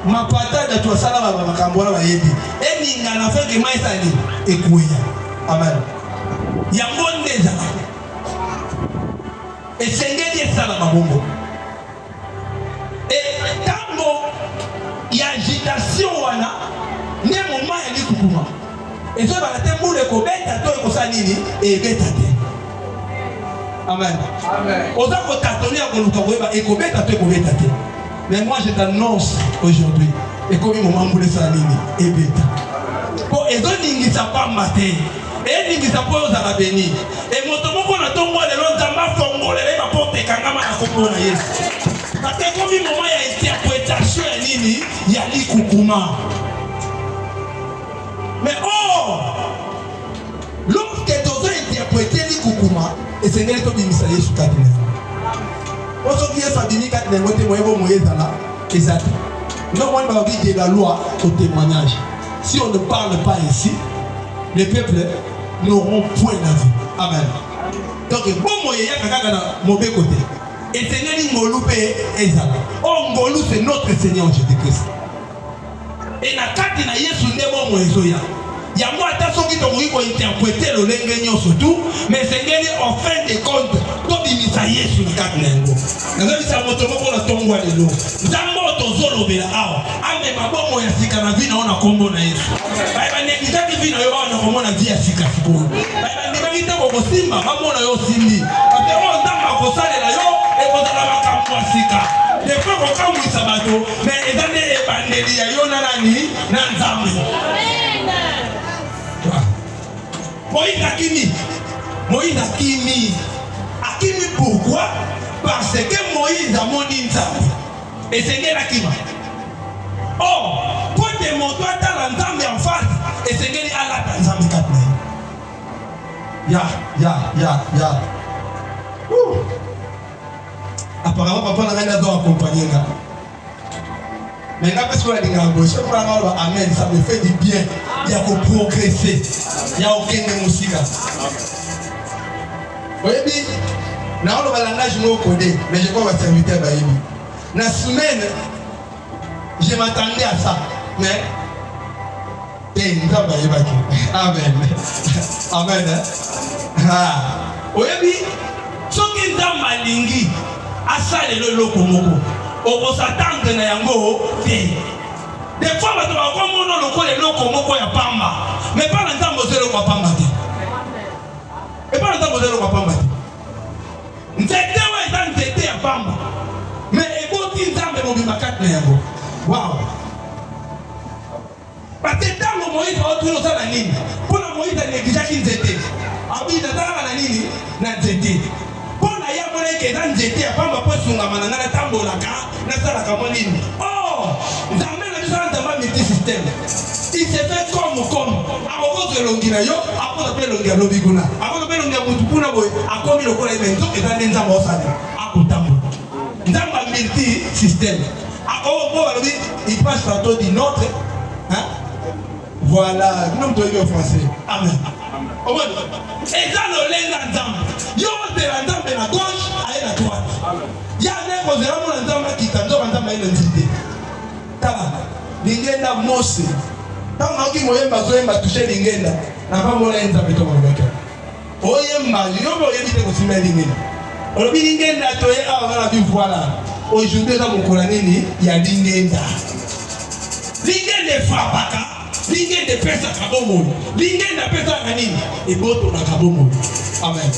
S2: ma patate de toi, ça va ma cambola va aider. Et n'y a fait que moi, ça est écoué. Amen. Il y a un bon déjà. Et c'est gagné ça dans ma bombe. Et quand il y a agitation, il y a un moment où il y a
S3: Et ça va être pour le kobeta to ekosa nini et beta te. Amen. Amen. Oza ko tatoni ya koluka koyeba ekobeta to ekobeta te. Mais moi je t'annonce aujourd'hui et comme moment pour ça nini et beta. Pour ezoningisa pamba te. Et ningisa po ozala béni. Et moto moko na tongo lelo nzamba fongolele ba porte kangama na kombo na Yesu. Parce que comme moment ya interprétation ya nini ya likukuma. Mais lorsque tu as interprété les kukuma, et c'est ce que tu as dit, c'est ce que tu as dit. Lorsque tu as dit que tu as dit, non, moi, je vais la loi au témoignage. Si on ne parle pas ici, les peuples n'auront point d'avis. Amen. Donc, bon, moi, il y a un mauvais côté. Et Seigneur, il m'a loupé Ezala. Oh, Ngolou, c'est notre Seigneur Jésus-Christ. Et na kati na Yesu ndemo mwezoya. Ya moi ata soki to ko interpréter le lenge surtout, mais Seigneur en fin de compte, to bimisa Yesu na kati na ngo. Na bisa moto moko na tongwa lelo. Nzambo to zolo bela awa. Ame mabomo ya sika na vina ona kombo na Yesu. Ba negiza ki vina yo ona kombo na dia sika siko. Ba ndimaki te ko simba mamona yo simbi. Ate o ndamba ko salela yo e ko dala makambo sika. Les frères vont comme oui sabato, mais ils ont des évangélies, ils ont nani, nanzamé. Moïse Akimi pourquoi? Parce que Moïse a mon nzambe. Et c'est bien Akima. Oh, pour démontrer à l'ensemble en face, et c'est bien à la nzambe katne. Ya. Apparemment, papa n'a rien à accompagner. Mais parce qu'on a dit amen, ça me fait du bien. Il y a qu'à progresser. Il n'y a aucune musique. Vous voyez, dans le langage, je codé, mais je crois que c'est serviteur. Dans la semaine, je m'attendais à ça. Mais, amen. Amen. Vous voyez, ce qui est dans ma lingue, asale le lokomoko oko s'attendre na yango te des fois bato ba ko mono loko le lokomoko ya pamba mais pas na ntambo zelo kwa pamba te et pas na ntambo zelo kwa pamba te nzete wa eza nzete ya pamba mais eboti nzambe mobima kati na yango wow parce que ntango Moïse aotuna osala nini mpona Moïse aneglijaki nzete abida talaka na nini na nzete mpona ya mona eke eza nzete ya pamba mpo esungama na ngai natambolaka nasalaka mwa nini nzambe na biso na nzambe multisystème il se fait comme akokoza elongi na yo akoza mpe elongi ya lobi kuna akoza mpe elongi ya mutu kuna boye akomi lokola eme nzoka eza nde nzambe osala akotambola nzambe ya multisystème akobo balobi il passe tantôt du notre voilà nous toyebi au français amen eza lolenga nzambe yo ozela nzambe na gauche aye na droite ya nde kozela mona nzambe akita nzoka nzambe aye na nzete tala lingenda mose ntango naoki moyemba azoyemba tushe lingenda nakamona ye nzambe to mabaka oyemba yobo oyebi te kosimba lingenda olobi lingenda toye awa kala bi voilà aujourd'hui eza mokola nini ya lingenda lingenda efrapaka lingenda epesaka bomoi lingenda epesaka nini ebotonaka bomoi amen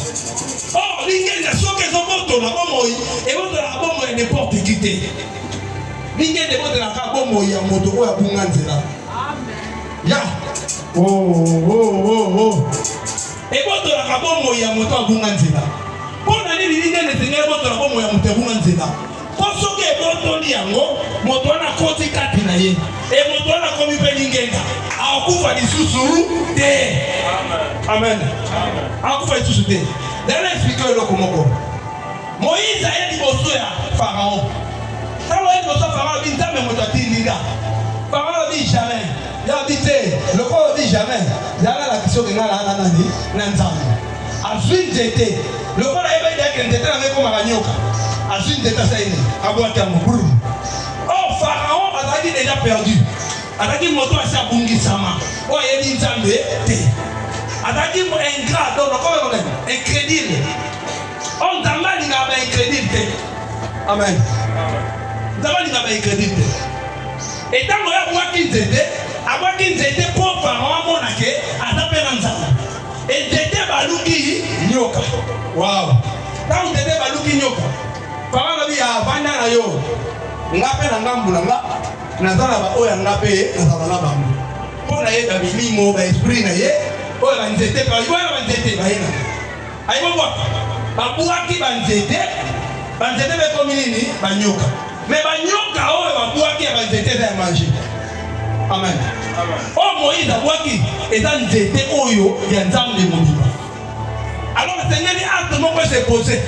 S3: lingenda soki ezobotona bomoi ebotolaka bomoi ya n'importe qui te lingenda ebotelaka bomoi ya moto oyo abunga nzela ya ebotolaka bomoi ya moto abunga nzela mpona nini lingenda esengeli ebotola bomoi ya moto abunga nzela mpo soki ebotoli yango moto wana akoti kati na ye moto wana akomi mpe lingenda akufa lisusu te amen akufa lisusu te dala explike eloko moko moïse aye liboso ya pharaon ntango aye liboso ya pharaon abi nzambe moto atindinga pharaon abi jamais ya abi te lokola abi jamais zala lakisi okenga na nani na nzambe azwi nzete lokola yeba ideke nzete nange ekomaka nyoka azwi nzete asaini abwaki yango brum pharaon azalaki déjà perdu azalaki moto asi abungisama oyo ayebi nzambe te azalaki ingrat donc lokola incrédule oyo nzambe alingaka baincrédule te amen nzambe alingaka baincrédule te etango oyo abwaki nzete mpo pharaon amonake nyoka. Wow. Tant que tu baluki nyoka. Papa na bi avanda na yo. Ngape na ngambu na nga. Nazala ba oya ngape nazala na bambu. Pona ye ba milimo ba esprit na ye. Oya ba nzete ba yo ba nzete ba yena. Ayi bo ba buaki ba nzete. Ba nzete be komi nini ba nyoka. Mais ba nyoka oya ba buaki ba nzete za manger. Amen. Oh Moïse abwaki eza nzete oyo ya nzambe mobimba. Alors le Seigneur dit acte mon peut se poser.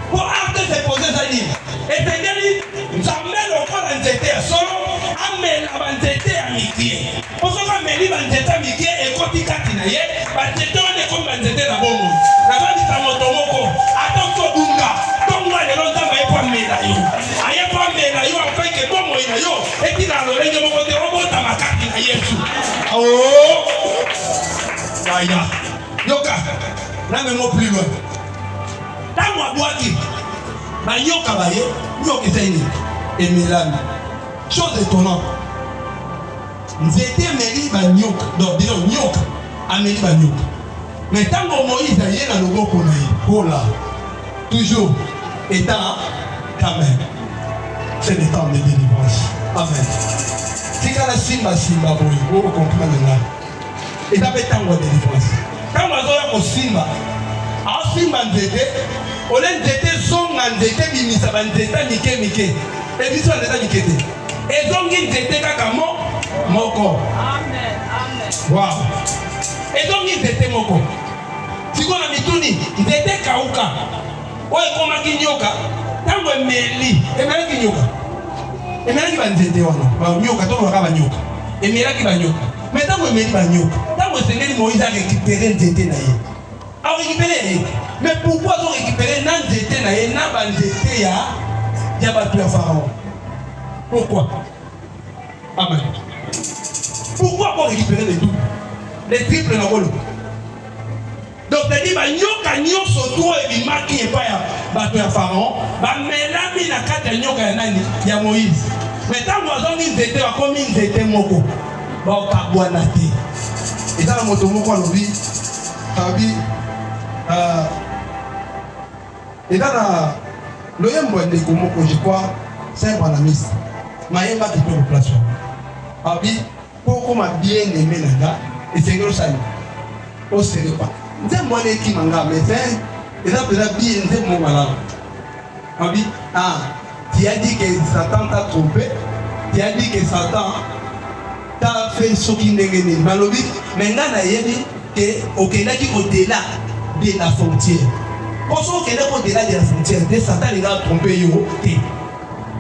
S3: Pour acte se poser ça dit. Et Seigneur dit nzambe lokola nzete ya solo amela ba nzete ya mikie. Osoka meli ba nzete ya mikie ekoti kati na ye ba nzete one ko ba nzete na bongo. Na ba di moto moko atoko bunga. Tongwa le lonza ba epa mela yo. Ayepa mela yo afeke bomo ina yo. Eti na lolenge moko te robota makati na Yesu. Oh! Aïe. Yoka. Là même plus loin. Tant moi boaki. Ba yoka ba ye, yoka c'est et Milan. Chose étonnante. Nzete meli ba nyoka, donc disons nyoka, ameli ba nyoka. Mais tant que Moïse a yé na logo pour lui, là, toujours étant quand même. C'est le temps de délivrance. Amen. Si quand la simba boy, vous comprenez là. Et t'as fait tant de délivrance. Quand on a un simba, un simba nzete, on a nzete zonga nzete bimisa ba nzete mike. Et biso nzete mike te. Et zongi nzete kaka moko. Amen. Wow. Et zongi nzete moko. Siko na mituni nzete kauka. Oye koma kinyoka, tango emeli, emelaki nyoka. Emelaki ba nzete wana, ba nyoka to ba nyoka. Emelaki ba nyoka. Mais tango emeli ba nyoka, tango Seigneur Moïse a récupéré nzete na ye. A récupéré. Mais pourquoi ont récupéré na nzete na ye na ba nzete ya ba tu Pharaon? Pourquoi? Amen. Pourquoi pour récupérer les doubles? Les triples na rôle. Donc, c'est-à-dire, nyoka nyonso to ebimaki epa ya bato ya Pharaon, ba melami na kati ya nyoka ya nani ya Moïse. Mais tant que azongi nzete bakomi nzete moko, ba okabwana te. Eza na moto moko alobi, abi eza na loyembo ndeko moko, je crois, c'est un bonamiste. Mayemba qui peut le placer. Abi, pour ma bien aimé nanga, et c'est gros ça. Au sérieux pas. Nzembo ne ki manga mais c'est eza bien nzembo malala. Abi, tu as dit que Satan t'a trompé, tu as dit que Satan t'a fait ce qui n'est pas malobi, maintenant na yebi que okendaki au-delà de la frontière. Pour ceux qui sont au-delà de la frontière, Satan il a trompé yo.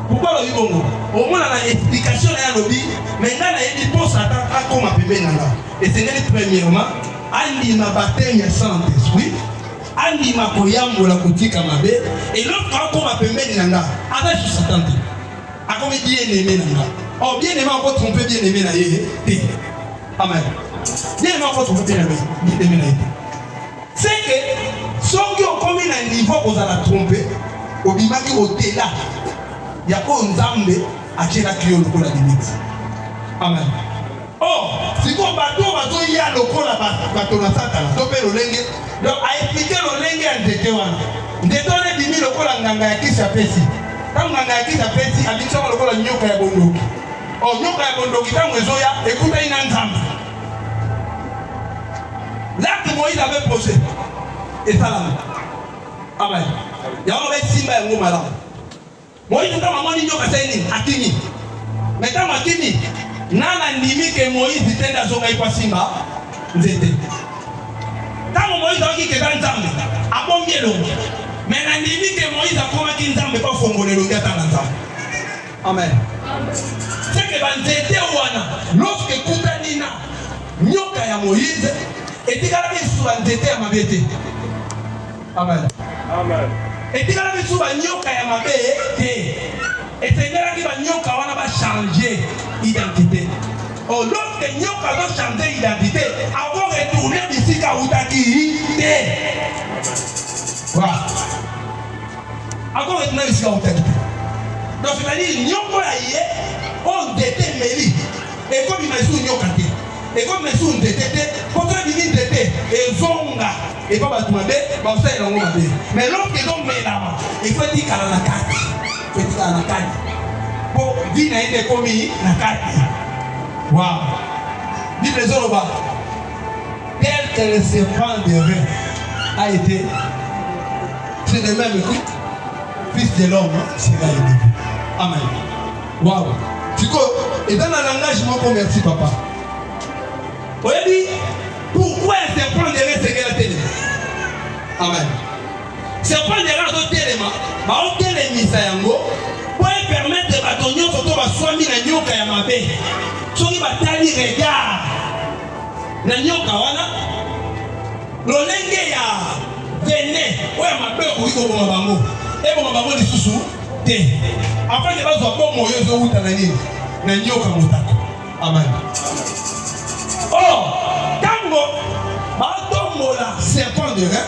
S3: Pourquoi le bongo? Au moins la explication est à l'objet. Maintenant na yebi pour Satan a comme appelé nanga. Et c'est premièrement Andima baptême ya Saint-Esprit, andima koyambola kotika mabe, et l'autre encore ma pembeni nanga, avec Satan. A comme bien-aimé nanga. Oh bien-aimé encore trompé bien-aimé na ye. Amen. Bien-aimé encore trompé bien-aimé na ye. C'est que ceux qui ont commis un niveau aux a trompé, au bimaki au delà, il y a pas un zambe à qui la créé le la limite. Amen. Oh, si vous bateau, il y a le col à bateau na Satan, topé le lengue. Donc, à expliquer le lengue à Ndetewana. Ndetewana est mis le col à Nganga qui s'appelle. Quand Nganga qui s'appelle, habituellement le col à Nyoka ya Bondoki. Oh, Nyoka ya Bondoki, quand vous avez écoutez une ensemble. L'acte Moïse avait posé. Et ça là. Amen. Il y a un Simba et un malade. Moïse, quand maman dit Nyoka, c'est Akini. Maintenant, Akini. Nana ndimi ke Moïse tenda zonga ipa simba nzete. Tango Moïse a dit que dans Nzambe, a bon mielo. Mais na ndimi ke Moïse a komaki Nzambe pas fongole lo gata na Nzambe. Amen. C'est que ba nzete wana lorsque kutanina nyoka ya Moïse etikala bisu ba nzete ya mabete. Amen. Amen. Etikala bisu ba nyoka ya mabete. Et Seigneur qui va nyoka wana va changer identité. Oh lorsque nyoka va changer identité, avant retourner d'ici kautaki té. Voilà. Avant retourner d'ici kautaki. Donc c'est-à-dire nyoka yé on dété meli. Et comme il m'a dit nyoka té. Et comme mes sous n'étaient quand on dit n'étaient et zonga et pas battre ma bête, bah ça il a ma bête. Mais l'autre qui donc met là, il faut dire qu'à la carte, il faut dire à la carte. Pour dire n'a été commis la carte. Waouh. Dis les autres bas. Tel que le serpent de rein a été, c'est le même écoute, fils de l'homme sera élevé. Amen. Waouh. Tu vois, et dans le langage, moi, merci papa. Vous avez dit, pourquoi un serpent de rein c'est la télé? Amen. Serpent de rein c'est tellement, bah on télémise ça yango, pour permettre de bâtonner surtout bah soit mis la nyoka ya mabe, soit il va tali regard, la nyoka wana, l'olenge ya vené, ouais ma peur oui comme ma bango, et mon bango les sous té, après que bas soit bon moyen de ou tanani, la nyoka motako. Amen. Oh, tango, bah tombola serpent de rein.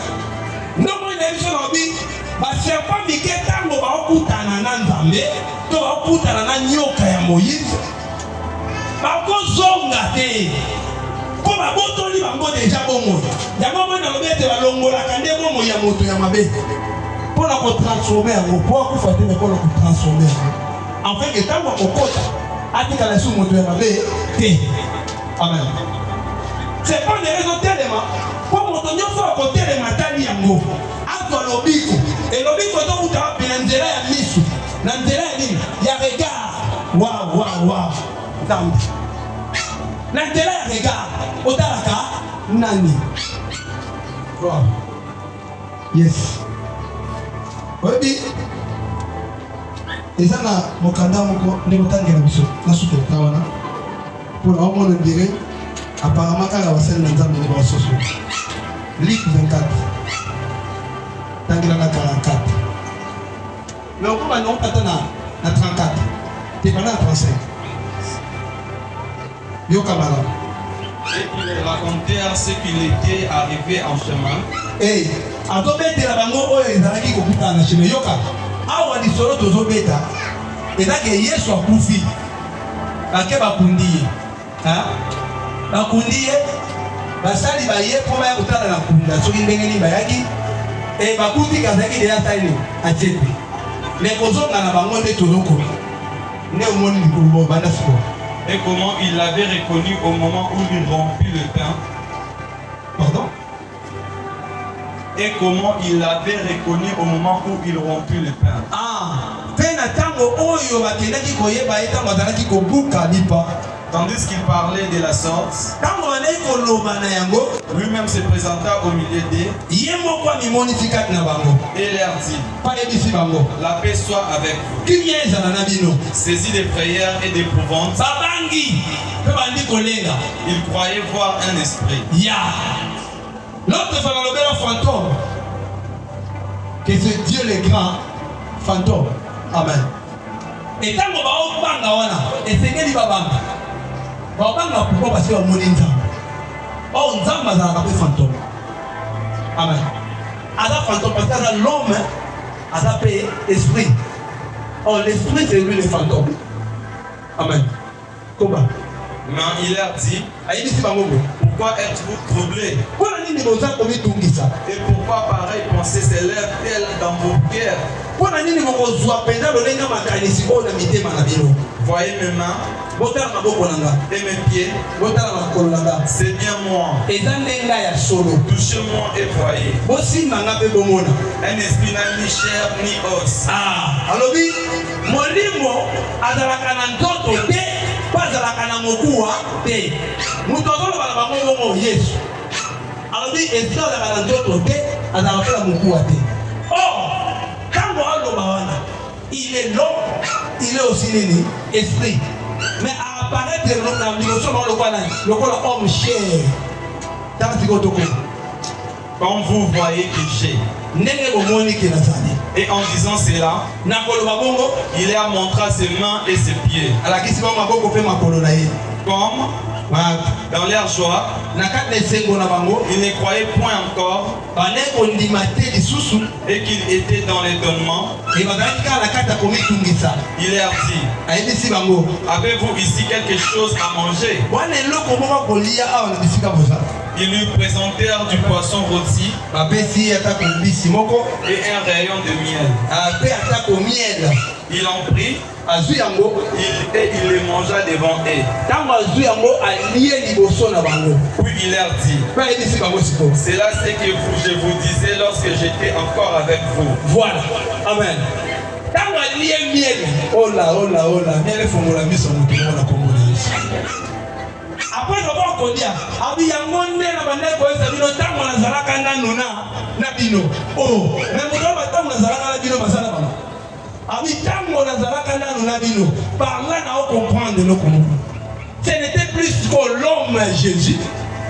S3: Non, moi, il y a une vie. Le serpent qui est tango, va okutana na Nzambe, to va okutana na nyoka ya Moïse. Ba ko zonga te. Ko ba botoli bango déjà bongo. Yango mona lobete ba longola kande bongo ya moto ya mabe. Pour la transformer en pour ku faté mais pour la transformer. En fait, que tango okota, atika la sou moto ya mabe te. Amen. C'est pas des raisons tellement. Pour mon tonneau, il faut côté les matani yango. Ato lobiko. Et lobiko donc tu as pinanzela ya misu. Nanzela ya nini? Ya regard. Waouh. Tam. Nanzela ya regard. Otalaka nani. Wow. Yes. Obi. Ezana mokanda moko ndekotangela biso na suka tawana. Pour la monde dirait apparemment quand la vaisselle n'a pas de bon social. Luc 24. Tangira na 44. Mais on va non pas na 34. T'es pas na 35. Yo kamala.
S4: Et ils racontèrent ce qu'il était arrivé en chemin.
S3: Eh, atobete la bango oyo ezalaki kokuta na chemin yoka. Awa di solo tozobeta. Ezaki Yesu akufi. Akeba kundi. Hein? Bakundi ye basali baye po baya kutala na kunda soki ndenge ni bayaki e bakuti kazaki de atali achepe le kozonga na bango nde tozoko ne omoni likolbo banda siko.
S4: Et comment il l'avait reconnu au moment où il rompit le pain.
S3: Pardon?
S4: Et comment il l'avait reconnu au moment où il rompit le pain.
S3: Ah, pe na tango oyo bakendaki koyeba etango azalaki kobuka lipa.
S4: Tandis qu'il parlait de la sorte, lui-même se présenta au milieu d'eux et leur dit, la paix soit avec vous. Saisi de frayeur et d'épouvante, il croyait voir un esprit.
S3: L'autre fantôme, que c'est Dieu le grand fantôme. Amen. Et tant qu'on va et c'est que Babanga pourquoi parce que on nzamba. Oh nzamba za ka fantôme. Amen. Ada fantôme parce que l'homme a appelé esprit. Oh l'esprit c'est lui le fantôme. Amen. Comment?
S4: Mais il leur dit, pourquoi êtes-vous troublés? Et pourquoi pareille pensée s'élève-t-elle dans vos cœurs? Voyez mes mains et mes pieds, c'est bien moi. Touchez-moi et voyez. Un esprit n'a ni chair ni os.
S3: Il est l'homme, il est aussi l'esprit. Mais à apparaître le homme cher.
S4: Comme vous voyez qu'il cher. Et en disant cela, il leur montra ses mains et ses pieds. Comme Dans leur joie, ils ne croyaient point encore et qu'ils étaient dans l'étonnement. Il leur dit, avez-vous ici quelque chose à manger? Ils lui présentèrent du poisson rôti et un rayon de miel. Il en prit et il les mangea devant eux. Puis il leur dit, c'est là ce que je vous disais lorsque j'étais encore avec vous.
S3: Voilà. Amen. Après d'abord qu'on dit, abi yango nde na bande ko esa bino tango na zalaka nanu na bino. Oh, mais mo ba tango na zalaka na bino basala bana. Abi tango na zalaka nanu na bino. Par là na on comprendre nos comment. Ce n'était plus que l'homme Jésus,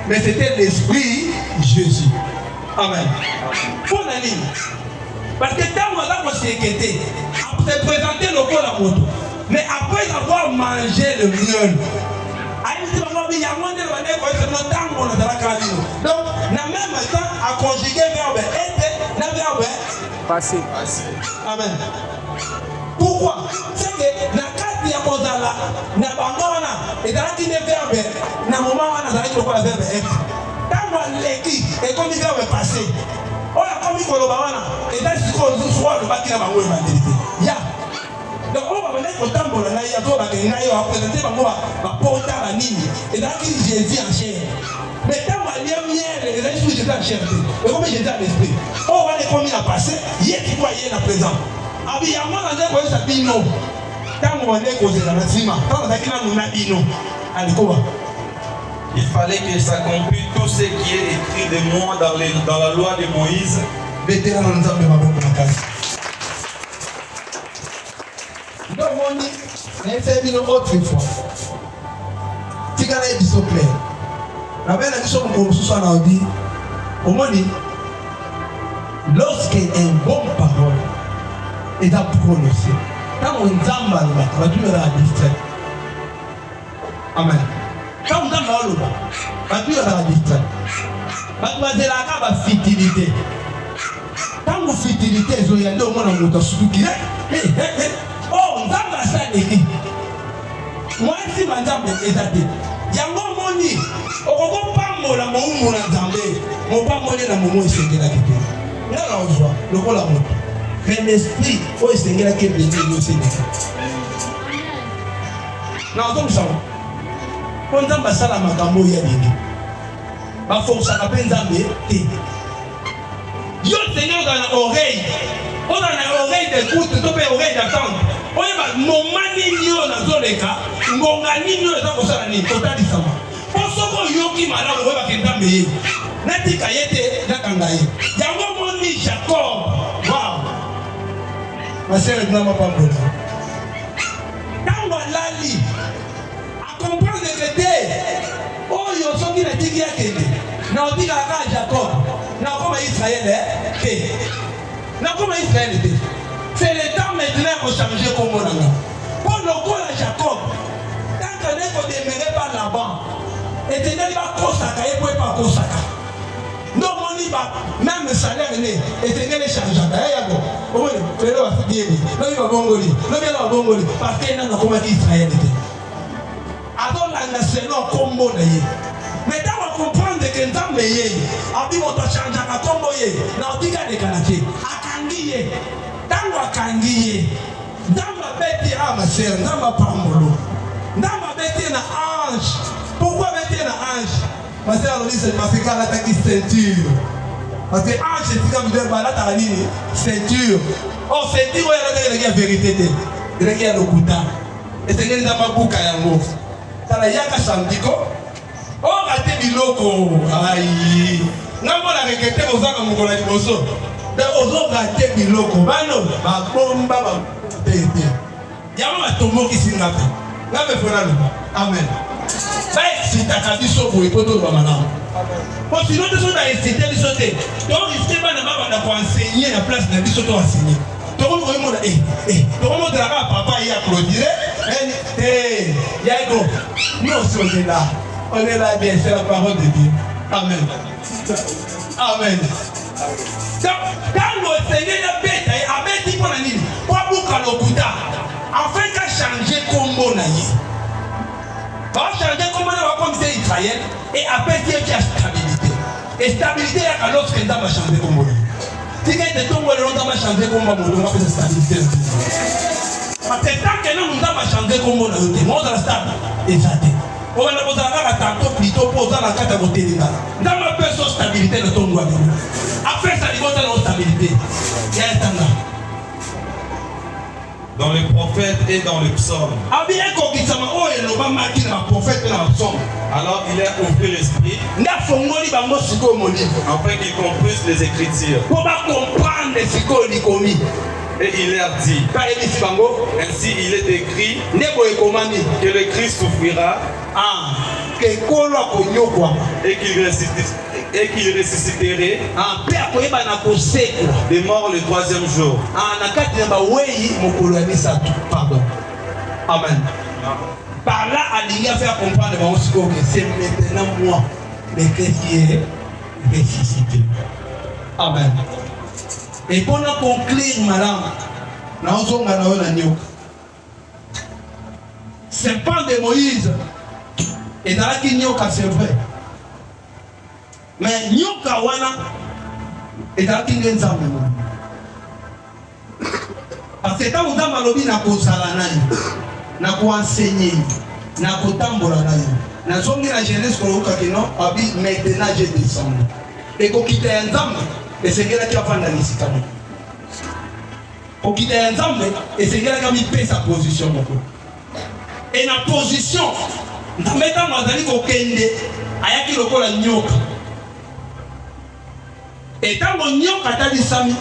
S3: mais c'était l'esprit Jésus. Amen. Pour la ligne. Parce que tango là ko s'inquiéter, après présenter le corps la moto. Mais après avoir mangé le miel, donc, na même temps, à conjuguer verbe être, na verbe
S5: passé.
S3: Amen. Pourquoi? C'est que na kati ya kozala na bangona et dans qui ne verbe na moment na zala ko la verbe être. Tango leki et comme verbe passé. On a comme ko lo bana et dans ce qu'on soit le baki na bango évangélité. Ya. Donc on va venir au temple là, il y a tout à présenter ma porte à la ligne et dans qui Jésus en chair. Mais quand on y a miel, les gens Jésus en chair. Et comme Jésus en esprit, on va les commis à passer, il y a qui doit y être à présent. Abi ya mwana ndio kwa sababu no. Tangu wale kozela na sima, tangu dakina nuna bino. Alikoba.
S4: Il fallait que s'accomplisse tout ce qui est écrit de moi dans la loi de Moïse.
S3: Vétéran nous a même donc on dit, mais c'est une autre fois. Si on a dit ça clair, la belle a dit comme ce soit dit, au moins dit, lorsque une bonne parole est prononcée, quand on zamba le bas, va dire la distrait. Amen. Quand on zamba le bas, va dire la distrait. Va dire la fitilité. Quand vous fitilité, vous y allez au moins en mot surtout qui est. Oh, nzamba saleki. Moi si manzambe ezate. Yango moni, okoko pambola momu na nzambe. Mo pambola na momu esengela kete. Ngala ozwa, lokola moto. Mais l'esprit o esengela kete ni osengela. Na ozo msama. Ko nzamba sala makambo ya nini? Ba força ka nzambe te. Yo Seigneur dans l'oreille. On a l'oreille d'écoute, tu peux oreille d'attente. On a moment nini on a zoleka, ngonga nini on a kosala ni totali sama. Posoko yoki mala on va kenda meye. Nati kayete na kangaye. Yango moni Jacob. Wow. Ma sœur est dans ma pambola. Tango lali. A comprendre que te. Oh yo soki na tiki yakende. Na otika ka Jacob. Na koma Israël te. Comment Israël était? C'est le temps maintenant qu'on change comme on a. Pour le coup à Jacob, tant qu'on ne demeurait pas là-bas, et tu n'as pas Kosaka, et puis pas Kosaka. Non, mon iba, même le salaire n'est, et tu n'as pas changé. Oui, tu l'as fait. Non, il va bongoli. Non, il va bongoli. Parce qu'il n'a pas comment Israël était. Alors, la nation, combo d'ailleurs. Mais quand on comprend que Nzambe yé, abi moto chanja ka kombo yé, na otika de kanake, akangiye. Tango akangiye. Nzamba beti ma sœur, Nzamba pambolo. Nzamba beti na ange. Pourquoi beti na ange? Ma sœur nous dit c'est parce qu'elle a attaqué ceinture. Parce que ange c'est comme de balata la nini, ceinture. Oh ceinture ouais la vérité té. Il y a le kuta. Et c'est que Nzamba buka yango. Tala yaka sandiko. Oh, raté biloko. Aïe. Namo la regretté aux gens comme on a dit bonso. Mais aux autres raté biloko. Bano, ma bomba, ma tété. Yama ma tomo qui s'y n'a fait. N'a me fera le. Amen. Ça si t'as qu'à dire ça pour écouter le maman. Parce que nous sommes dans les cités de sauter. Donc, il ne faut pas enseigner la place de la vie sauter enseigner. Donc, on va dire, donc on va dire, papa, il y a clôturé. Il y a un gros. Nous, on est là. On est là bien, c'est la parole de Dieu. Amen. Amen. Quand le Seigneur a bête, a dit pour la nuit, quoi bouca l'okuta, afin qu'à changer combo naïe. Va changer combo naïe comme c'est Israël et après il y a stabilité. Et stabilité, il y a lorsque nous avons changé combo naïe. Si quelqu'un tombe le long, nous avons changé combo naïe, nous avons fait stabilité. Parce que tant que nous avons changé combo naïe, nous avons stable. Exactement. On va nous avoir tantôt plutôt pour dans la carte à côté de là. Dans ma personne stabilité de ton doigt. Après ça, il va dans la stabilité. Il y a un temps là.
S4: Dans les prophètes et dans les psaumes.
S3: Alors il a
S4: ouvert l'esprit afin qu'il comprenne les Écritures. Et il leur dit, ainsi il est écrit que le Christ souffrira et qu'il ressusciterait des morts le troisième jour.
S3: Amen. Par là, il a fait comprendre que c'est maintenant moi, le Christ qui est ressuscité. Amen. Et pour nous conclure, madame, serpent de Moïse et dans la qui nyoka, c'est vrai. Mais nyoka wana et dans la qui nyoka, parce que quand vous avez malobi na kosala na ko enseigner na ko tambola na zongi na Genèse ko ka kino abi maintenant je descends et ko kita nzambe et c'est que là qui va prendre l'isika ko kita nzambe et c'est que là qui va sa position moko et na position ndameta mazali ko kende ayaki lokola nyoka et tango nyoka talisami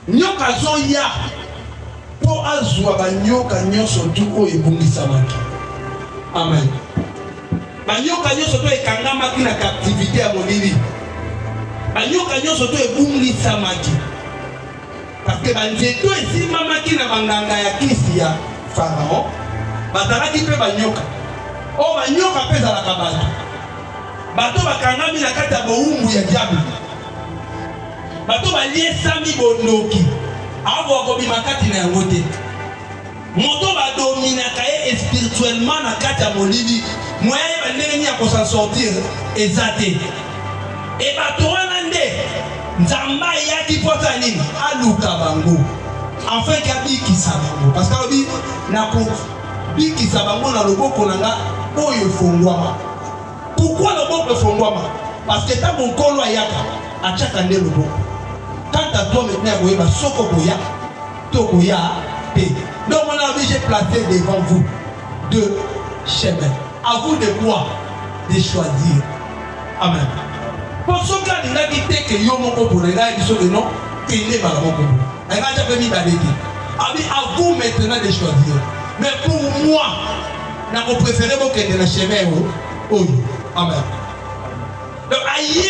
S3: nyoka zoya po azwa banyoka nyonso tu oyo ebungisamaki. Amen. Banyoka nyonso to ekangamaki na captivité ya molili. Banyoka nyonso to ebungisamaki. Parce que banzeto esimamaki na banganga ya kisi ya Pharaon. Bazalaki mpe banyoka. O banyoka mpe ezalaka bato. Bato bakangami na kati ya bowumbu ya diable. Bato baliesami bondoki. Avo akobima kati na yango te. Moto badominaka ye spirituellement na kati ya molili. Moyen bandenge ni ya kosan sortir eza te. E bato wana nde nzamba yaki pota nini aluka bango. Enfin ka bikisa bango. Parce que alobi na ko bikisa bango na loboko nanga oyo fongwama. Pourquoi loboko fongwama? Parce que tant mon kolo ayaka achaka nde loboko. Quand à toi maintenant vous voyez soko koya to koya te. Donc on a obligé de placer devant vous deux chemins. À vous de quoi? De choisir. Amen. Pour ce cas il a dit que yo moko pour les gars qui sont non il est mal moko. Il a déjà permis d'aller. À vous maintenant de choisir. Mais pour moi, je préfère que de la chemin oh. Amen. Donc aïe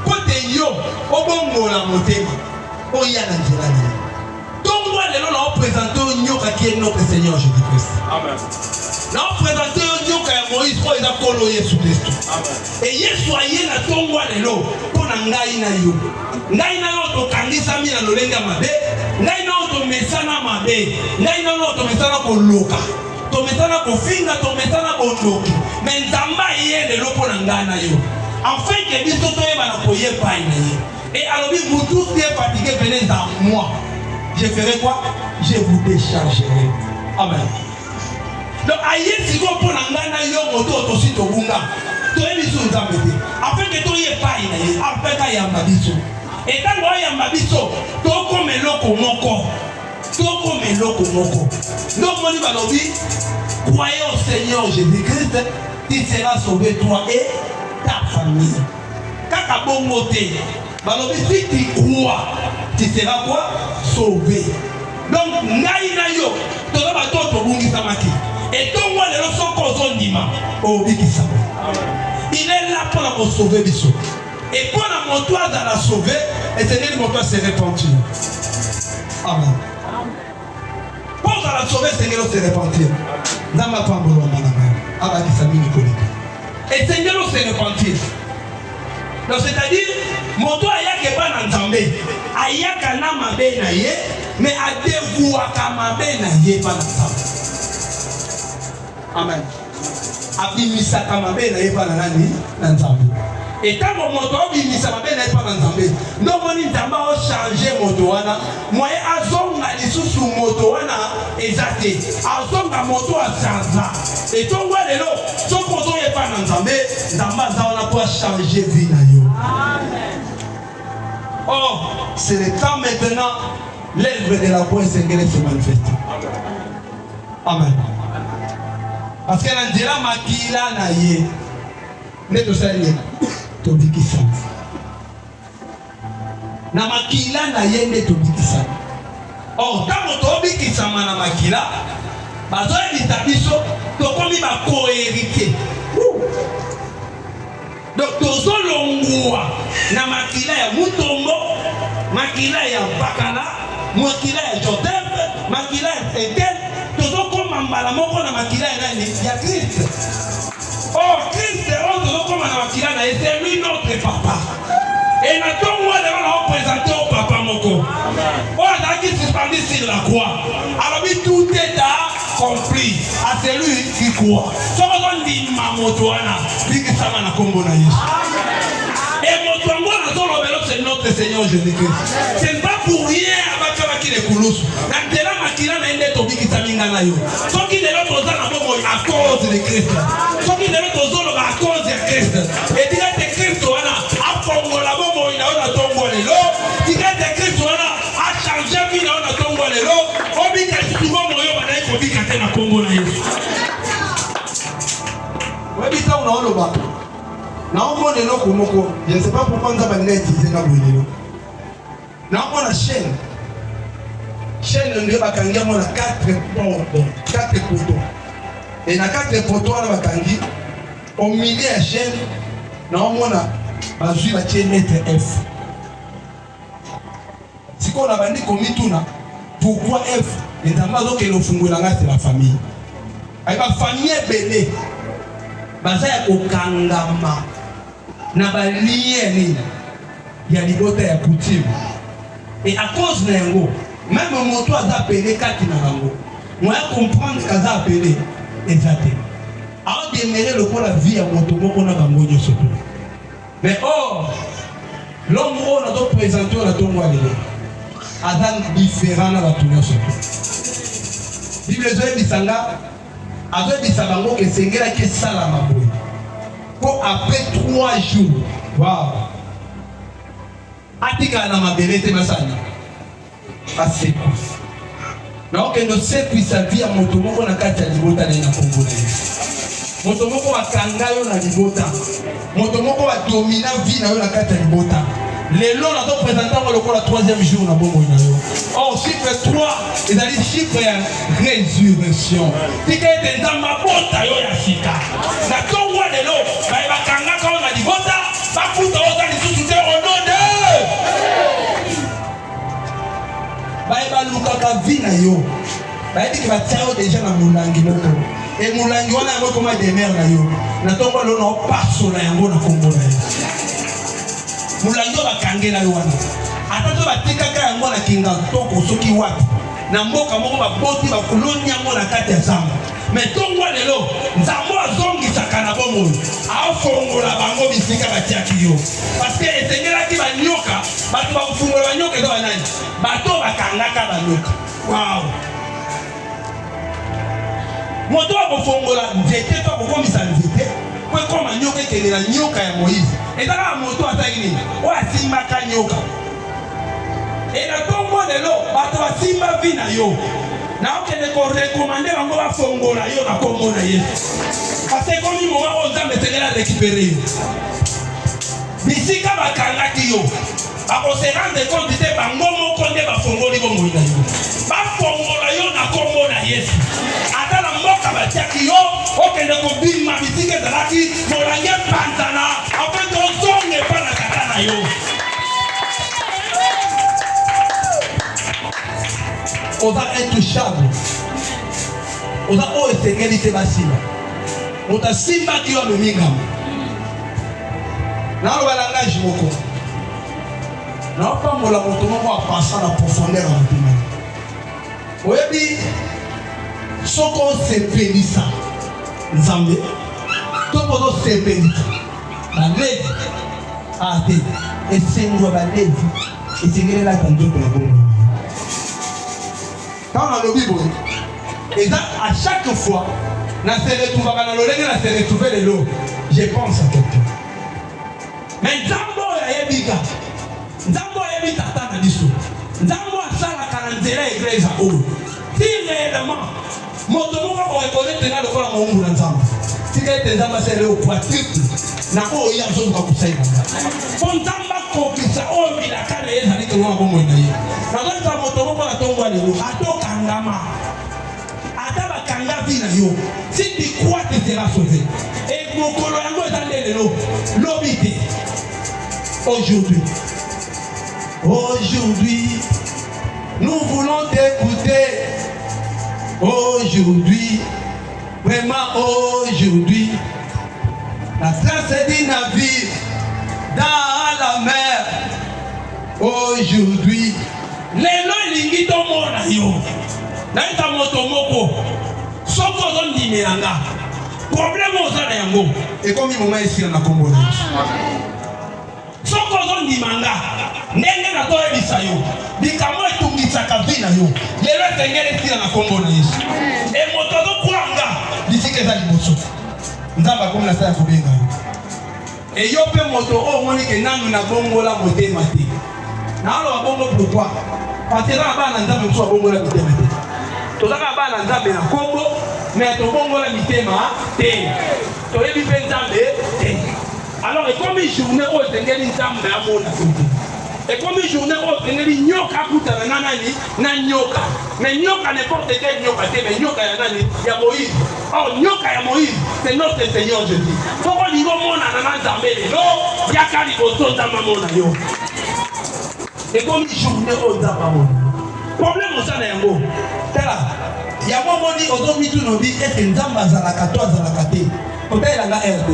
S3: côté yo obongo la motema oya na nzela ni donc moi lelo na présenter nyoka qui est notre Seigneur Jésus-Christ. Amen. Na présenter nyoka ya Moïse pour eza kolo Yesu Kristo. Amen. Et Yesu aye na tongo lelo pona ngai na yo to kangisa mi na lolenga mabe ngai na to mesana mabe ngai na to mesana ko loka to mesana ko finga to mesana ko loki mais nzamba ye lelo pona ngai na yo. Enfin que biso toyeba na koye pa ina. Et alors vous tous qui êtes fatigués venez dans moi. Je ferai quoi? Je vous déchargerai. Amen. Donc aïe si vous prenez ngana yo moto to si to bunga. To ebiso nzambe te. Afin que toye pa ina. Afin ka ya mabiso. Et quand moi ya mabiso, to ko meloko moko. To ko meloko moko. Donc moni balobi croyez au Seigneur Jésus-Christ, il sera sauvé toi et ta famille. Kaka bongo te. Balobi si tu crois, tu seras quoi? Sauvé. Donc ngai na yo, to ba to to bungi samaki. Et to moi le soko zondima, o bikisa. Il est là pour la sauver biso. Et pour la montoire dans la sauver, et c'est lui montoire se repentir. Amen. Pour la sauver, c'est lui se repentir. Nama pambolo manama. Aba kisami nikolika. Et Seigneur se repentir. Donc c'est-à-dire, moto ayake pas na nzambe, ayaka na mabe na ye, mais a dévouaka mabe na ye pas na nzambe. Amen. Abimisaka mabe na ye pas na nani na nzambe. Et tant que moto abimisa mabe na ye pas na nzambe, non moni nzamba o changer moto wana, moye azonga lisusu moto wana ezate, azonga moto azanza. Et ton wa lelo, son moto ye pas na nzambe, nzamba za wana pour changer vie na yo. Amen. Or, c'est le temps maintenant, l'œuvre de la foi singulaire se manifeste. Amen. Parce que dans Dira Makila na ye, ne to sali to bikisa. Na Makila na ye ne to bikisa. Or, tant to bikisa na Makila, bazo ebitabiso to komi ba co-héritier. Donc tozolongwa na makila ya Mutombo, makila ya Bakala, makila ya Joseph, makila ya Eden, tozokoma mbala moko na makila ya nani ya Christ. Oh Christ, on tozokoma na makila na c'est lui notre papa. Et na tongo le on présenter au papa moko. Oh a qui suspendu sur la croix. Alors tout est accompli à celui qui croit. Somo ndi mamotoana biki sama na kombo na Yesu. Et motoango na tolo belo c'est notre Seigneur Jésus-Christ. C'est pas pour rien abaka qui les koulous. Na tela makila na ende to biki saminga na yo. Soki de l'autre na bomo à cause de Christ. Soki de l'autre zolo à cause de Christ. Et dire que Christ wana a kongo la bomo ina ona tongo lelo. Dire que Christ wana a changé vie na ona tongo lelo. Obika souvent moyo bana ko bika tena kongo na Yesu. Webita unaoloba. Naomba neno kumoko. Je ne sais pas pourquoi nous avons utilisé na bwelelo. Naomba na chaîne. Chaîne ndio bakangia mona 4 poteaux. Et na 4 poteaux na bakangi au milieu ya chaîne naomba bazui ba chaîne lettre F. Siko na bandi komituna pourquoi F? Et d'abord que le fungula ngati la famille. Ay ba famille belé. Bazaya kokangama na balieni ya libota ya coutume. Et à cause na yango, même moto a appelé kati na yango. Moi comprendre kaza appelé exacté. Alors demeurer le la vie à moto moko na bango nyoso. Mais or l'homme on a donc présenté on a tongo alelo. Adam différent na bato nyoso. Bible zoe bisanga azo bisabango ke sengela ke sala maboy. Pour après 3 jours. Waouh. Atika na mabele te masani. Assez. Donc nous sait puis sa vie à moto moko na kati ya libota na Kongo. Moto moko bakanga yo na libota. Moto moko ba domina vie na yo na kati ya libota. Lelo na to présenter le 3e jour na bombo na yo. Oh chiffre 3, ils allaient chiffre ya résurrection. Tika ete nzamba bota yo ya sika. Na tongo lelo ba bakanga ka na libota, ba kuta oza lisusu te au nom de ba luka ka vie na yo. Ba eti ba tsao déjà na mulangi moko. Et mulangi wana yango koma demer na yo. Na tongo lelo na passo na yango na Kongo na yo. Mulangi bakangela yo wana. Atato batikaka yango na kinga toko soki wapi. Na mboka moko baboti bakuloni yango na kati ya zamba. Mais tongo lelo nzambo azongisaka na bomo. Afongola bango bisika batiaki yo. Parce que esengela ki banyoka, bato bakufungola banyoka eza banani. Bato bakangaka banyoka. Wow. Moto akofongola nzete to akokomisa nzete. Kwe koma nyoka ekelela nyoka ya Moïse. Et dans la moto à Taïni, on a simba kanyoka. Et dans ton mot de l'eau, bato a simba vina yo. Na oke de ko recommander bango ba fongola yo na kombo na ye. Parce que comme moment on a mettre la récupérer. Bisika bakanga ki yo. Ako se rendre compte de bango moko nde ba fongoli bongo na yo. Ba fongola yo na kombo na Yesu. Ata na mboka batiaki yo, oke de ko bima bisika dalaki, molange pantana. On va intouchable. On va esengeli te basima. On ta simba ki yo mingam. Dans le langage moko. Non pas mon moto moko a passé la profondeur en tout. Oui, soko se pelisa. Nzambe. Todo se pelisa. La lève. Ah, et c'est une la lève. Et c'est là quand Dieu peut le. Quand on a le Bible, et à chaque fois, dans se retrouver l'eau, je pense à quelqu'un. Mais Nzambo ya yebika. Nzambo ya yebika tata biso. Nzambo asala kananzela église o. Si réellement moto moko reconnaître na lokola mongu na Nzambo. Si que Nzambo c'est le pratique na o ya zo ka kusaidia. Pour Nzamba kokisa o milaka na yeza ni kwa bongo na ye. Na ndio moto moko atongwa lelo atokangama. Ataba kanga vina yo. Si tu crois que tu seras sauvé. Et mon colorango est allé de l'eau. L'obité. Aujourd'hui, nous voulons t'écouter. Aujourd'hui, vraiment aujourd'hui, la trace d'un navire dans la mer. Aujourd'hui, les lois lingi to mona yo. Naita moto moko. Soko don dimelanga. Problème aux ala yango. Et comme il moment ici na Congo. Soko don dimanga. Ndenge na to ebisa yo. Bikamo etungisaka vina yo. Lelo tengele ici na Congo na Yesu. Et moto do kwanga bisike za liboso. Nzamba comme la sa kubenga. Et yo pe moto o moni ke nanu na bongo la motema te. Na alo bongo pourquoi? Parce que là bana nzamba so bongo la motema te. Tozaka bana nzambe na Congo mais to bongo la mitema te. To yebi pe nzambe te. Alors et comme une journée où tengeli nzambe amona te. Et comme une journée où tengeli nyoka kutana na nani na nyoka. Mais nyoka n'importe quel nyoka te mais nyoka ya nani ya Moïse. Oh nyoka ya Moïse c'est notre Seigneur Jésus. Pourquoi ni go mona na nzambe lo yakali boso nzamba mona yo. Et comme une journée où nzamba mona. Problème au sana yango. Tala ya momoni ozomi tu no bi ete nzamba zalaka to zalaka te. Kotela nga RD.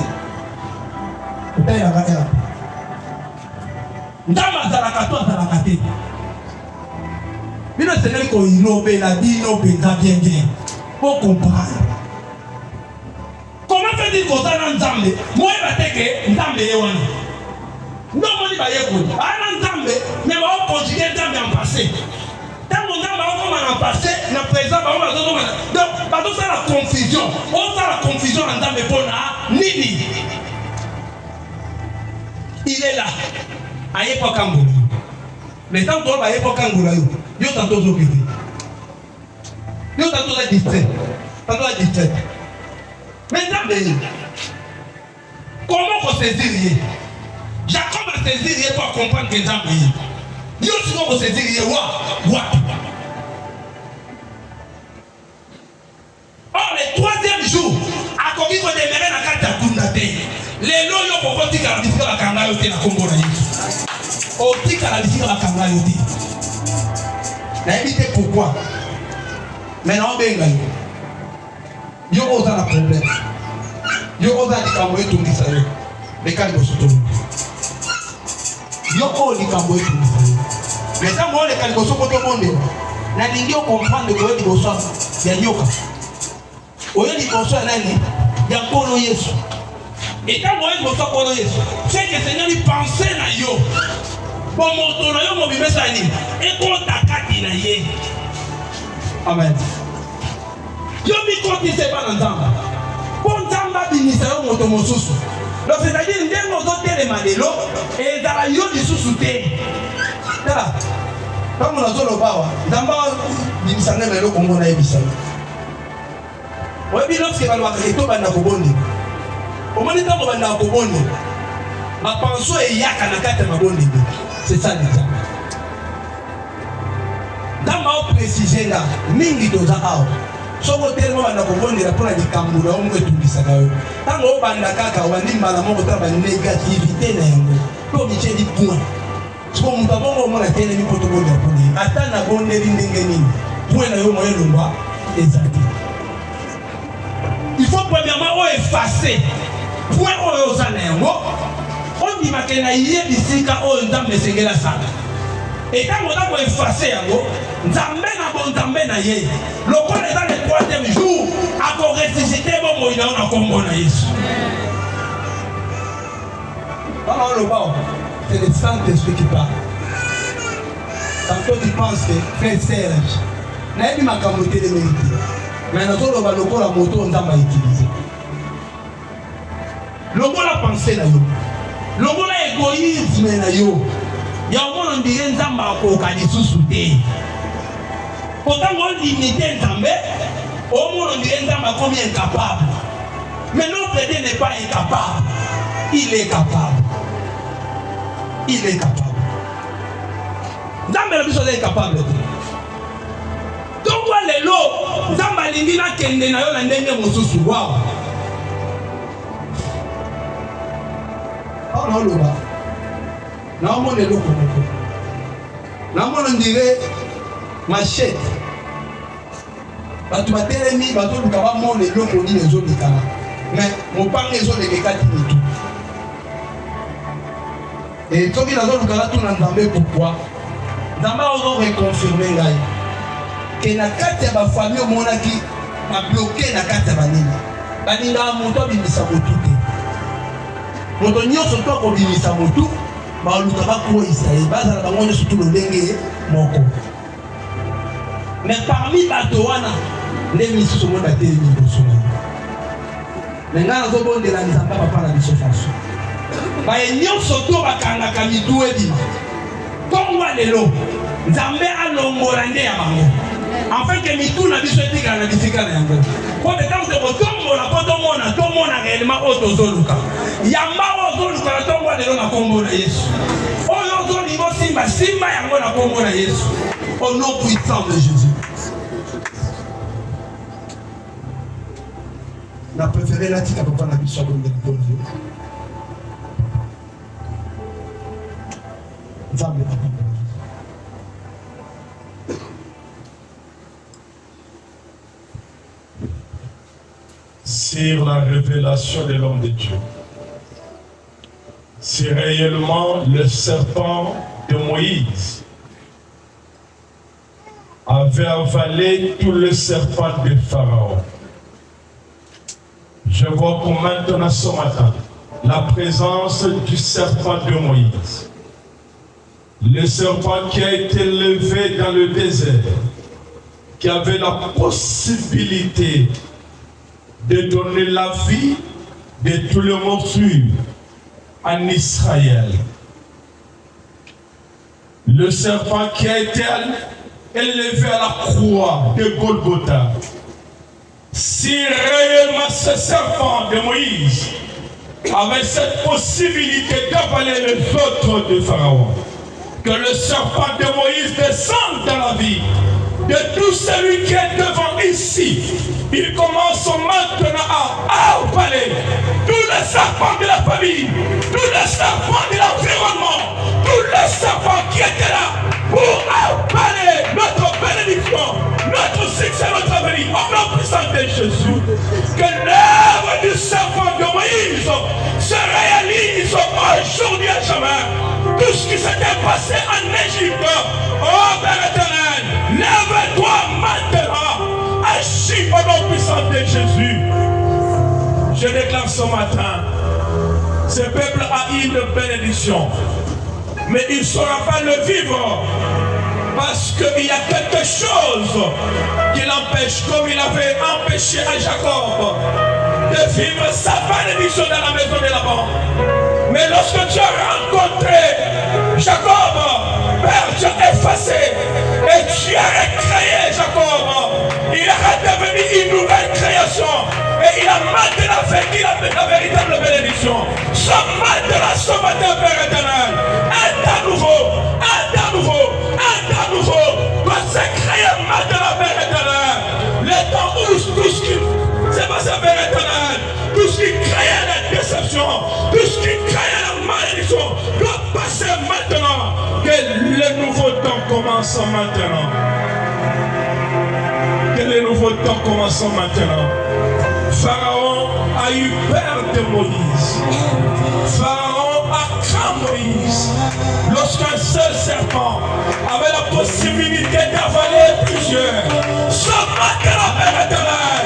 S3: Kotela nga RD. Nzamba zalaka to zalaka te. Bino Seigneur ko inobe la bino benza bien. Pour comprendre. Comment fait-il qu'on s'en nzambe? Moi ba teke nzambe yewana. Non moni ba yeko. Ana nzambe mais ba conjuguer nzambe en passé. Dans mon âme, on passé, dans présent, donc, ça la confusion. On fait la confusion en dans le Nini. Il est là. À l'époque Angola. Mais tant qu'on va à l'époque Angola, il y a tantôt occupé. Il y a tantôt distrait. Tantôt distrait. Maintenant, comment on saisit? Jacob a saisi pour comprendre que Nzambe. Yo si on se dit wa. Or le troisième jour, à koki ko demere na kata kunda te. Lelo yo ko tika la bisika kanga yo te na Congo na Yesu. O tika la bisika kanga yo te. Na éviter pourquoi. Maintenant benga yo. Yo oza na problème. Yo oza likambo etungisa yo. Bekali bosoto. Yo ko likambo etungisa yo. Mais quand on est dans le monde, na lingi o comprendre que odi boso ya nyoka. Oyo di boso nani? Ya kono Yesu. Et quand on est boso kono Yesu, c'est que Seigneur il pensait na yo. Bon moto na yo mo bimesa ni. E ko takati na ye. Amen. Yo mi konti se ba nzamba. Bon nzamba binisa yo moto mosusu. Donc c'est-à-dire ndengo zo telemandelo et dans la yo di susute. Tala, quand on a zolo bawa, d'abord, il me semble que on a évité. Oui, lorsque on va aller au banda kobondi, au moment où on va aller au kobondi, ma pensée est yaka na kata mabondi. C'est ça déjà. D'abord préciser là, mingi doza ao. Soko tellement banda kobondi la pona dikambu la omwe tubisaka yo. Tango banda kaka wandi mbala moko taba négativité na yango. To miche di point. Pour mon papa, on a été mis pour tout le monde. Attends, la bonne ligne. Pour un homme, il faut premièrement effacer. Pour un homme, On dit que na yé bisika o nzambe sengela sala. Et quand on a effacé yango, nzambe na bon nzambe na yé. Lokola dans le troisième jour, a ko ressuscité bon moïna na kombo na Yesu. Alors le bas, c'est le Saint-Esprit qui parle. Tantôt tu penses que frère Serge, n'a pas ma camoté de mérite. Mais nous avons le la moto on t'a utilisé. Logo la pensée na yo. Logo la égoïsme na yo. Ya au moins on dirait nzamba ko kalisusu te. Pourtant on limité nzambe, au moins on dirait nzamba comme incapable. Mais notre Dieu n'est pas incapable. Il est capable. Il est capable. Nzambe la biso est capable. Donc les lots, nzamba lingi na kende na yo na ndenge mosusu wow. Oh non loba. Na mo le loko moko. Na mo on dirait machette. Batu batelemi bato luka ba mo le loko ni ezo likana. Mais mon père ezo le kati mitu. Et toki na zo luka tout na nzambe pourquoi? Nzamba ozo reconfirmer ngai. Que na kati ya ba famille monaki ba bloqué na kati ya banini. Baninga moto bimisa motu te. Moto nyonso to ko bimisa motu, ba luka ba ko Israël, baza na bango nyonso tout lolenge moko. Mais parmi bato wana, les misusu mo ba telemi boso. Mais nga zo bondela nzamba papa na biso faso. Ba nyonso to bakanga mitu ebima. Tongwa lelo, nzambe alongola nde ya bango. Afin que mitu na biso etika na bisika na yango. Pour le temps de retombola, quand on mona réellement autozoluka. Yamba ozoluka na tongwa lelo na kombo na Yesu. Oyo ozoli mo simba simba yango na kombo na Yesu. Au nom puissant de Jésus. La préférée là tika papa na biso de Dieu. Nzambe papa.
S1: Sur la révélation de l'homme de Dieu. C'est réellement le serpent de Moïse avait avalé tout le serpent de Pharaon. Je vois pour maintenant ce matin la présence du serpent de Moïse. Le serpent qui a été levé dans le désert, qui avait la possibilité de donner la vie de tous les morsures en Israël. Le serpent qui a été élevé à la croix de Golgotha. Si réellement ce serpent de Moïse avait cette possibilité d'avaler les autres de Pharaon, que le serpent de Moïse descende dans la vie de tout celui qui est devant ici. Il commence maintenant à avaler tous les serpents de la famille, tous les serpents de l'environnement, tous les serpents qui étaient là pour avaler notre bénédiction, notre succès, notre avenir. Au nom puissant de Jésus, que l'œuvre du serpent de Moïse se réalise aujourd'hui à jamais. Tout ce qui s'était passé en Égypte, oh Père éternel, lève-toi maintenant, agis au nom puissant de Jésus. Je déclare ce matin, ce peuple a une bénédiction, mais il ne saura pas le vivre, parce qu'il y a quelque chose qui l'empêche, comme il avait empêché à Jacob de vivre sa bénédiction dans la maison de Laban. Mais lorsque tu as rencontré Jacob, Père, tu as effacé et tu as recréé Jacob. Il est devenu une nouvelle création et il a maintenant vécu la véritable bénédiction. Ce matin, ce matin, Père éternel, un nouveau, doit se créer maintenant, Père éternel. Le temps où tout ce qui s'est passé, Père éternel, tout ce qui créait la déception, tout ce qui créait la malédiction, doit passer maintenant. Que le nouveau temps commence maintenant. Que le nouveau temps commence maintenant. Pharaon a eu peur de Moïse. Pharaon a craint Moïse. Lorsqu'un seul serpent avait la possibilité d'avaler plusieurs. Ce matin, Père éternel,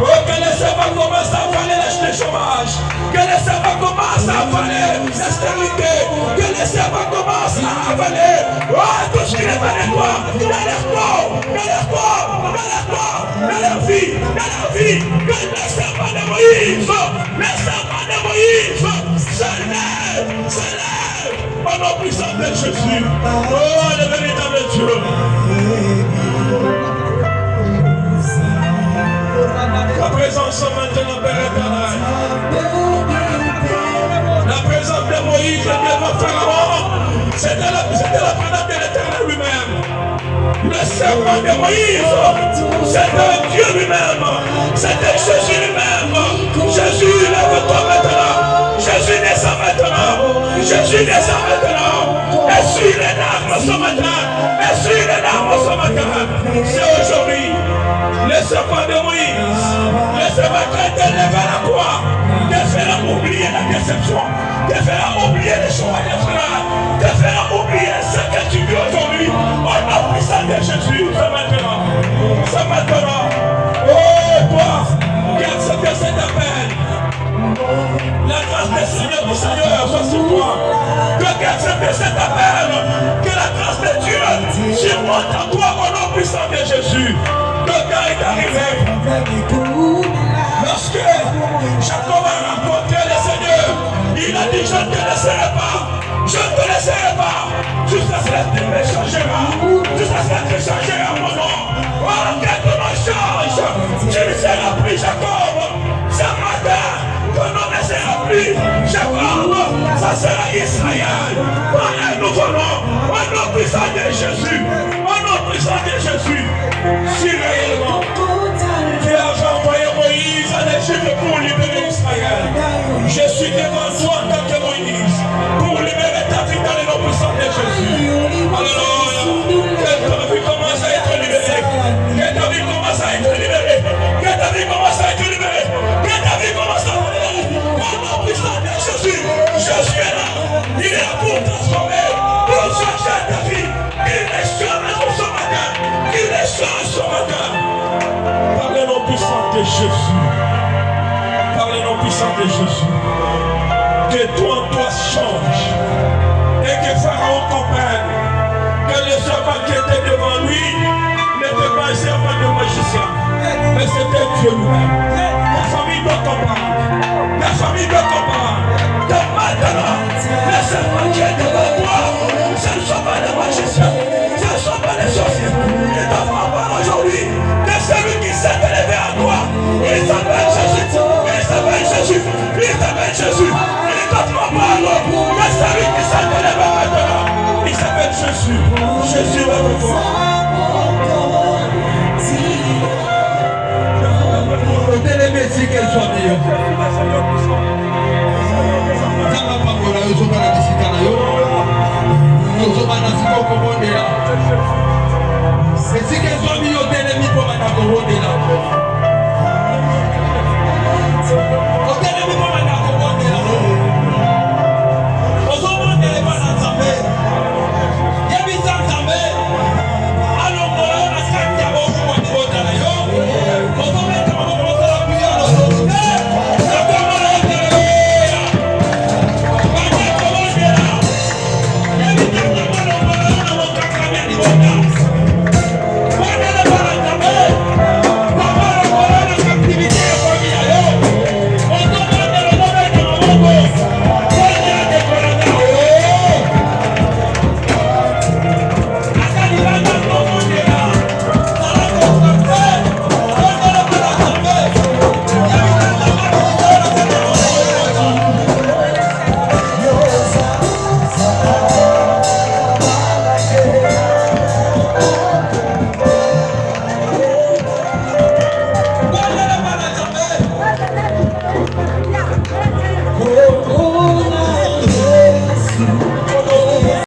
S1: oh, que les serpents commencent à avaler le chômage, que les serpents commencent à avaler la stérilité, que les serpents commencent à avaler tout ce qui est de toi, dans leur corps, dans leur corps, dans leur corps, dans leur vie, que les serpents de Moïse, se lèvent, au nom puissant de Jésus. Oh, le véritable Dieu. La présence maintenant, Père éternel. La présence de Moïse et de Pharaon, c'était la présence de l'Éternel lui-même. Le serment de Moïse, c'était Dieu lui-même. C'était Jésus lui-même. Jésus, lève-toi maintenant. Jésus descend maintenant. Jésus descend maintenant. Essuie les larmes ce matin. Essuie les larmes ce matin. C'est aujourd'hui. Le serment de Moïse, le serment qui a été levé à la croix, te fera oublier la déception, te fera oublier les choix des frères, te fera oublier ce que tu vis aujourd'hui. Au nom puissant de Jésus, c'est maintenant. C'est maintenant. Oh, toi, qui as accepté cet appel, la grâce du Seigneur soit sur toi. Toi qui as accepté cet appel, que la grâce de Dieu surmonte en toi au nom puissant de Jésus. Le temps est arrivé. Lorsque Jacob a rencontré le Seigneur, il a dit: je ne te laisserai pas, je ne te laisserai pas, jusqu'à ce que tu me changeras, jusqu'à ce que tu changeras mon nom. Oh, que ton nom change, tu ne seras plus Jacob. Ce matin, ton nom ne sera plus Jacob, ça sera Israël. Un nouveau nom, un nom puissant de Jésus, un nom puissant de Jésus. Si réellement tu as envoyé Moïse en Égypte pour libérer Israël, je suis devant toi en tant que Moïse pour libérer ta vie dans les noms puissants de Jésus. Alléluia. Que ta vie commence à être libérée. Que ta vie commence à être libérée. Que ta vie commence à être libérée. Que ta vie commence à être libérée. Au nom puissant de Jésus, Jésus est là. Il est là pour transformer, pour changer ta vie. Il est change ce matin. Il est change ce matin. Par le nom puissant de Jésus. Par le nom puissant de Jésus. Que toi change. Et que Pharaon comprenne que le serpent qui était devant lui n'était pas un serpent de magicien, mais c'était Dieu lui-même. Ta famille doit comprendre. Ta famille doit comprendre. Que maintenant, le serpent qui est devant toi, ce ne sont pas des magiciens, ce ne sont pas des sorciers. Ils doivent comprendre aujourd'hui que celui qui s'est élevé à toi, il s'appelle Jésus. Il s'appelle Jésus. Il s'appelle Jésus. Il doit comprendre que celui qui s'est élevé maintenant, il s'appelle Jésus. Jésus va me voir.
S3: Télémé si qu'elle soit meilleure. C'est si qu'elle soit meilleure.